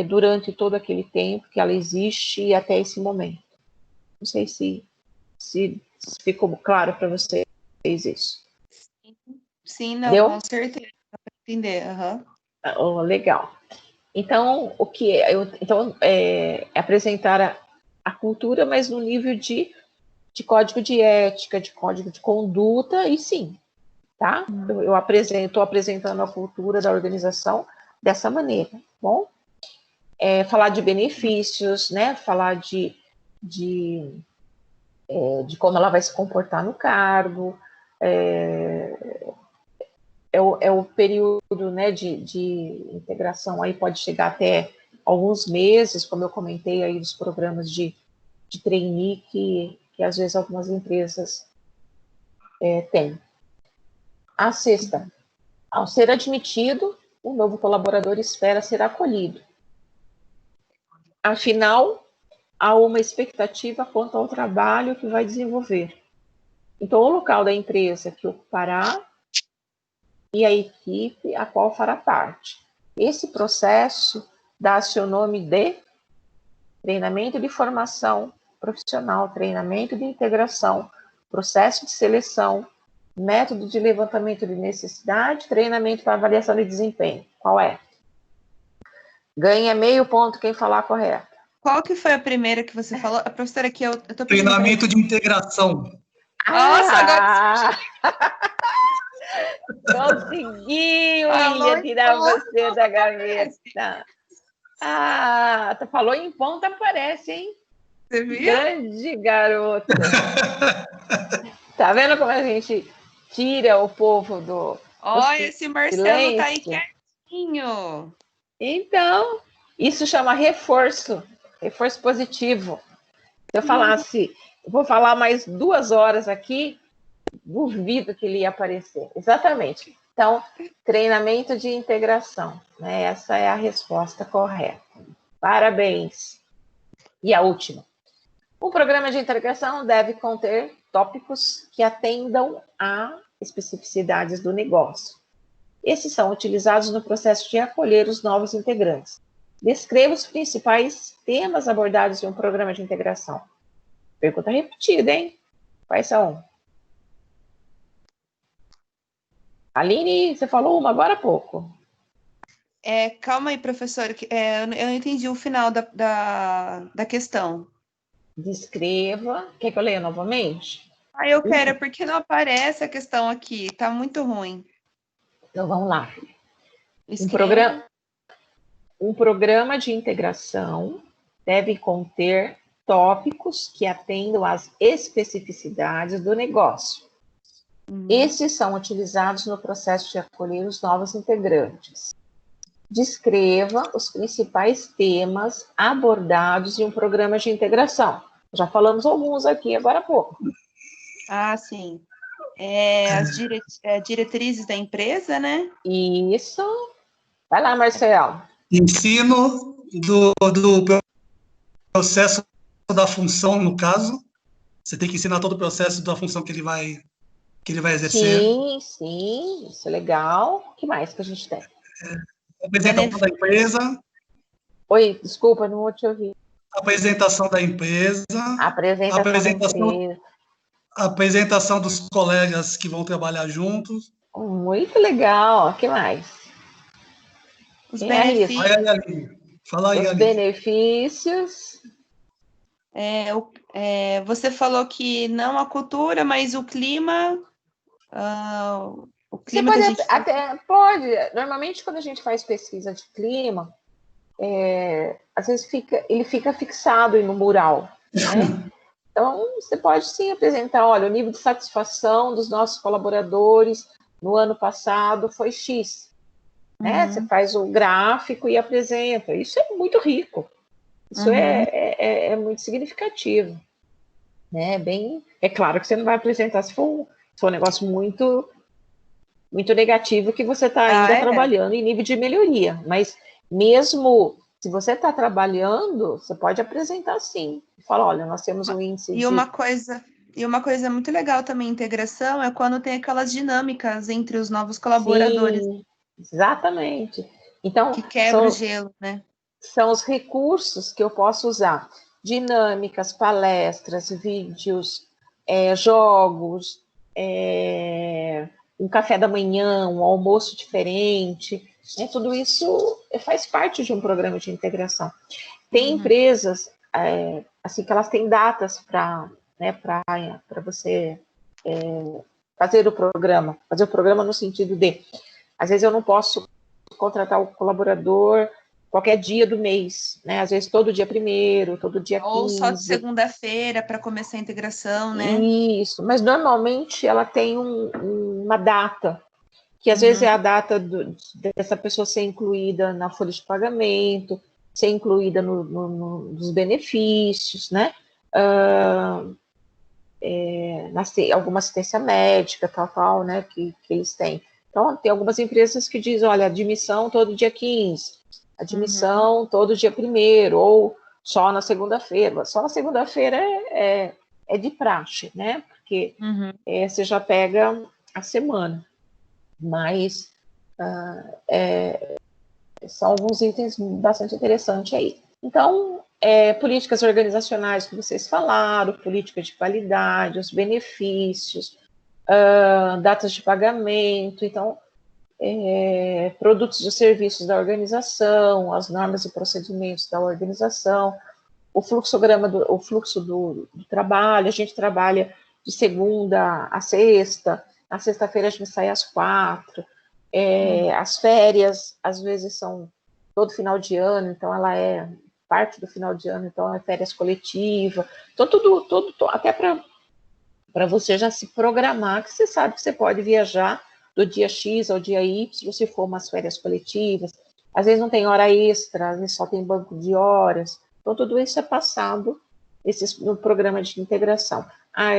durante todo aquele tempo que ela existe e até esse momento. Não sei se ficou claro para vocês isso. Sim, não, Deu? com certeza, dá para entender. Oh, legal. Então, apresentar a cultura, mas no nível de código de ética, de código de conduta, e sim, tá? Eu estou apresentando a cultura da organização dessa maneira, bom? Falar de benefícios, né? Falar de como ela vai se comportar no cargo, o período, né, de integração aí pode chegar até alguns meses, como eu comentei aí dos programas de trainee que às vezes algumas empresas têm. A sexta, ao ser admitido, o novo colaborador espera ser acolhido. Afinal, há uma expectativa quanto ao trabalho que vai desenvolver. Então, o local da empresa que ocupará e a equipe a qual fará parte. Esse processo dá-se o nome de treinamento de formação profissional, treinamento de integração, processo de seleção, método de levantamento de necessidade, treinamento para avaliação de desempenho. Qual é? Ganha meio ponto quem falar correto. Qual que foi a primeira que você falou? A professora aqui, eu tô treinamento de integração. Nossa, agora conseguiu, William, tirar você da gaveta. Falou em ponta, aparece, hein? Você viu? Grande garota. Tá vendo como a gente tira o povo do Olha, esse Marcelo silêncio? tá aí quietinho. Então, isso chama reforço positivo. Se eu falasse, vou falar mais 2 horas aqui, duvido que ele ia aparecer. Exatamente. Então, treinamento de integração, né? Essa é a resposta correta. Parabéns. E a última. Um programa de integração deve conter tópicos que atendam a especificidades do negócio. Esses são utilizados no processo de acolher os novos integrantes. Descreva os principais temas abordados em um programa de integração. Pergunta repetida, hein? Quais são? Aline, você falou uma agora há pouco. Calma aí, professora, eu não entendi o final da questão. Descreva. Quer que eu leia novamente? Eu quero, porque não aparece a questão aqui. Tá muito ruim. Então, vamos lá. Escreva. Um programa de integração deve conter tópicos que atendam às especificidades do negócio. Esses são utilizados no processo de acolher os novos integrantes. Descreva os principais temas abordados em um programa de integração. Já falamos alguns aqui agora há pouco. Ah, sim. As diretrizes da empresa, né? Isso. Vai lá, Marcelo. Ensino do processo da função, no caso. Você tem que ensinar todo o processo da função que ele vai exercer. Sim, isso é legal. O que mais que a gente tem? Apresentação da empresa. Oi, desculpa, não vou te ouvir. Apresentação da empresa. Apresentação dos colegas que vão trabalhar juntos. Muito legal. O que mais? Os benefícios. Fala aí, Os benefícios. Você falou que não a cultura, mas o clima. Você pode pode. Normalmente, quando a gente faz pesquisa de clima, às vezes ele fica fixado no mural, né? Então, você pode sim apresentar, olha, o nível de satisfação dos nossos colaboradores no ano passado foi X. Né? Você faz o gráfico e apresenta. Isso é muito rico. Isso é muito significativo. Né? É claro que você não vai apresentar se for um negócio muito, muito negativo que você está ainda trabalhando em nível de melhoria. Mas mesmo se você está trabalhando, você pode apresentar sim. Fala, olha, nós temos um índice E uma coisa muito legal também, integração, é quando tem aquelas dinâmicas entre os novos colaboradores. Sim, exatamente. Então, que quebra o gelo, né? São os recursos que eu posso usar. Dinâmicas, palestras, vídeos, jogos, um café da manhã, um almoço diferente. Né? Tudo isso faz parte de um programa de integração. Tem empresas assim que elas têm datas para você fazer o programa no sentido de, às vezes eu não posso contratar o colaborador qualquer dia do mês, né? Às vezes todo dia 1º, todo dia 15. Ou só de segunda-feira para começar a integração, né? Isso, mas normalmente ela tem uma data, que às vezes é a data dessa pessoa ser incluída na folha de pagamento, ser incluída nos benefícios, né? Alguma assistência médica, tal, né? Que eles têm. Então, tem algumas empresas que dizem, olha, admissão todo dia 15, admissão todo dia 1º, ou só na segunda-feira. Só na segunda-feira é de praxe, né? Porque você já pega a semana. Mas são alguns itens bastante interessantes aí. Então, políticas organizacionais que vocês falaram, política de qualidade, os benefícios, datas de pagamento, então, produtos e serviços da organização, as normas e procedimentos da organização, o fluxo do trabalho. A gente trabalha de segunda a sexta, na sexta-feira a gente sai às 4, as férias, às vezes, são todo final de ano, então ela é parte do final de ano, então é férias coletiva, então tudo até para você já se programar, que você sabe que você pode viajar do dia X ao dia Y, se for umas férias coletivas. Às vezes não tem hora extra, às vezes só tem banco de horas. Então, tudo isso é passado no programa de integração.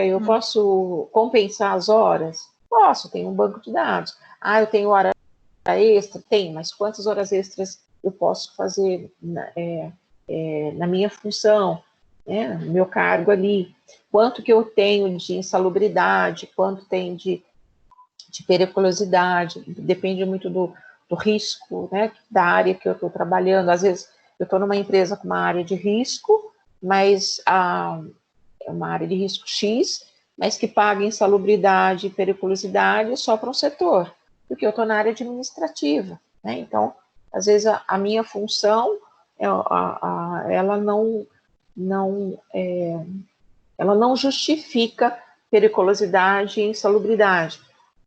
Eu posso compensar as horas? Posso, tem um banco de dados. Eu tenho hora extra? Tem, mas quantas horas extras eu posso fazer na minha função, né, no meu cargo ali? Quanto que eu tenho de insalubridade? Quanto tem de periculosidade? Depende muito do risco, né, da área que eu estou trabalhando. Às vezes eu estou numa empresa com uma área de risco, mas é uma área de risco X, mas que paga insalubridade e periculosidade só para um setor, porque eu estou na área administrativa, né? Então, às vezes a minha função ela não justifica periculosidade e insalubridade.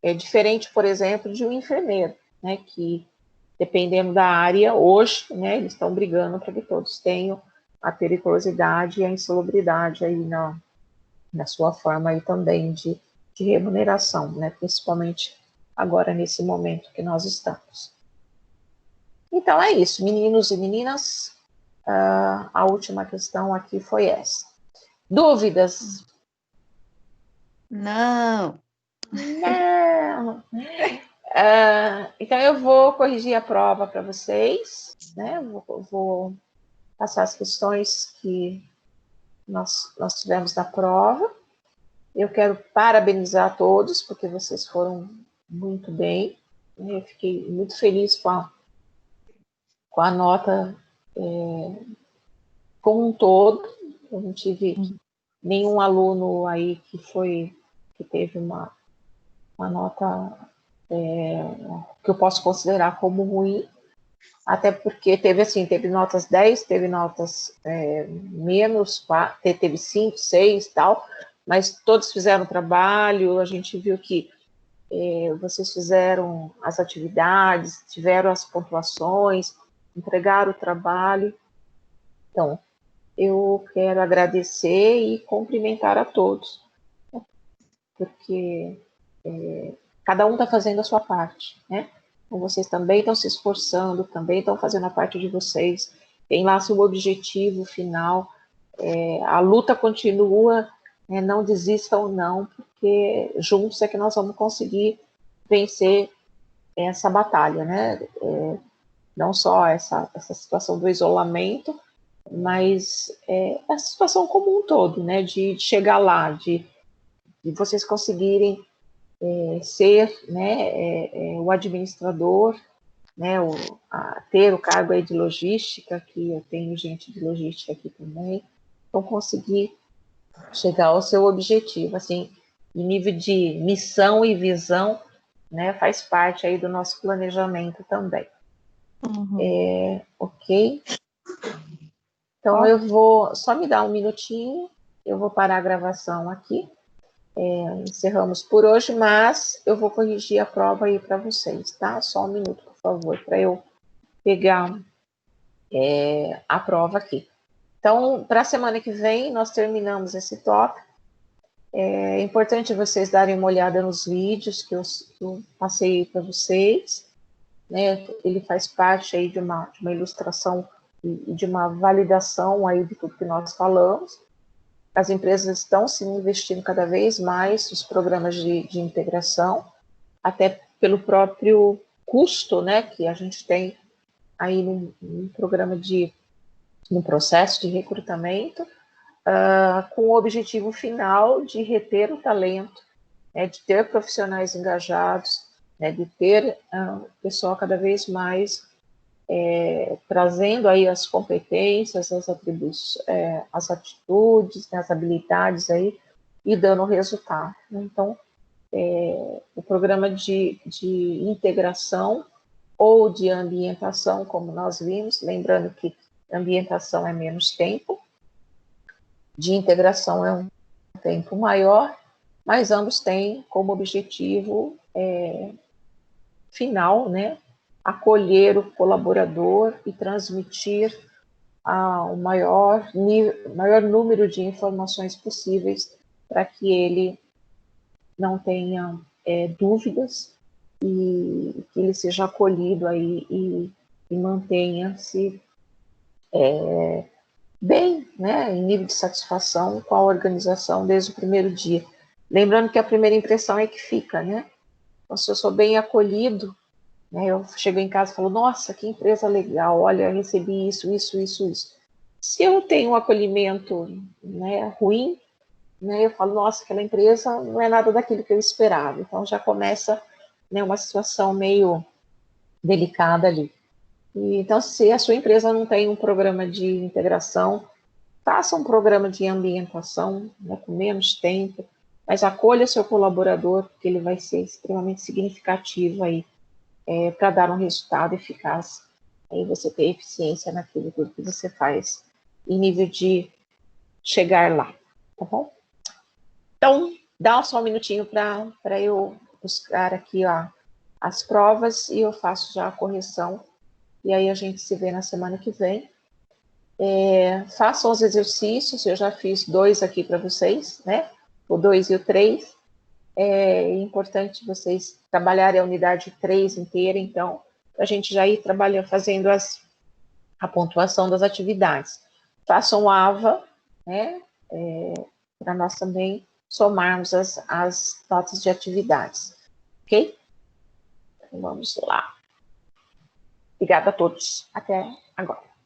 É diferente, por exemplo, de um enfermeiro, né, que, dependendo da área, hoje, né, eles estão brigando para que todos tenham a periculosidade e a insalubridade aí na sua forma aí também de remuneração, né? Principalmente agora nesse momento que nós estamos. Então é isso, meninos e meninas, a última questão aqui foi essa. Dúvidas? Não. Não. Então eu vou corrigir a prova para vocês, né? Vou passar as questões que nós tivemos na prova. Eu quero parabenizar a todos, porque vocês foram muito bem. Eu fiquei muito feliz com a nota como um todo. Eu não tive nenhum aluno aí que teve uma nota que eu posso considerar como ruim, até porque teve notas 10, teve notas menos, teve 5, 6 e tal, mas todos fizeram trabalho, a gente viu que vocês fizeram as atividades, tiveram as pontuações, entregaram o trabalho. Então, eu quero agradecer e cumprimentar a todos, porque cada um está fazendo a sua parte, né? Então, vocês também estão se esforçando, também estão fazendo a parte de vocês, tem lá seu objetivo final, a luta continua, né? Não desistam não, porque juntos é que nós vamos conseguir vencer essa batalha, né? Não só essa situação do isolamento, mas a situação como um todo, né? De chegar lá, de vocês conseguirem ser, né, o administrador, né, ter o cargo aí de logística, que eu tenho gente de logística aqui também, então conseguir chegar ao seu objetivo, assim, em nível de missão e visão, né, faz parte aí do nosso planejamento também. Ok? Então eu vou, só me dar um minutinho, eu vou parar a gravação aqui. Encerramos por hoje, mas eu vou corrigir a prova aí para vocês, tá? Só um minuto, por favor, para eu pegar a prova aqui. Então, para a semana que vem, nós terminamos esse tópico. É importante vocês darem uma olhada nos vídeos que eu passei para vocês, né? Ele faz parte aí de uma ilustração e de uma validação aí de tudo que nós falamos. As empresas estão se investindo cada vez mais nos programas de integração, até pelo próprio custo, né, que a gente tem aí no programa no processo de recrutamento, com o objetivo final de reter o talento, né, de ter profissionais engajados, né, de ter o pessoal cada vez mais trazendo aí as competências, as atributos, as atitudes, né, as habilidades aí, e dando resultado. Então, o programa de integração ou de ambientação, como nós vimos, lembrando que ambientação é menos tempo, de integração é um tempo maior, mas ambos têm como objetivo final, né, acolher o colaborador e transmitir o maior número de informações possíveis para que ele não tenha dúvidas e que ele seja acolhido aí e mantenha-se bem, né, em nível de satisfação com a organização desde o primeiro dia. Lembrando que a primeira impressão é que fica, né? Então, se eu sou bem acolhido, né, eu chego em casa e falo, nossa, que empresa legal, olha, eu recebi isso. Se eu tenho um acolhimento, né, ruim, né, eu falo, nossa, aquela empresa não é nada daquilo que eu esperava. Então já começa, né, uma situação meio delicada ali. Então, se a sua empresa não tem um programa de integração, faça um programa de ambientação, né, com menos tempo, mas acolha seu colaborador, porque ele vai ser extremamente significativo aí, para dar um resultado eficaz. Aí você tem eficiência naquilo tudo que você faz, em nível de chegar lá, tá bom? Então, dá só um minutinho para eu buscar aqui as provas e eu faço já a correção. E aí a gente se vê na semana que vem. Façam os exercícios, eu já fiz 2 aqui para vocês, né? O 2 e o 3. É importante vocês trabalharem a unidade 3 inteira, então, para a gente já ir trabalhando, fazendo a pontuação das atividades. Façam o AVA, né? Para nós também somarmos as notas de atividades, ok? Então, vamos lá. Obrigada a todos. Até agora.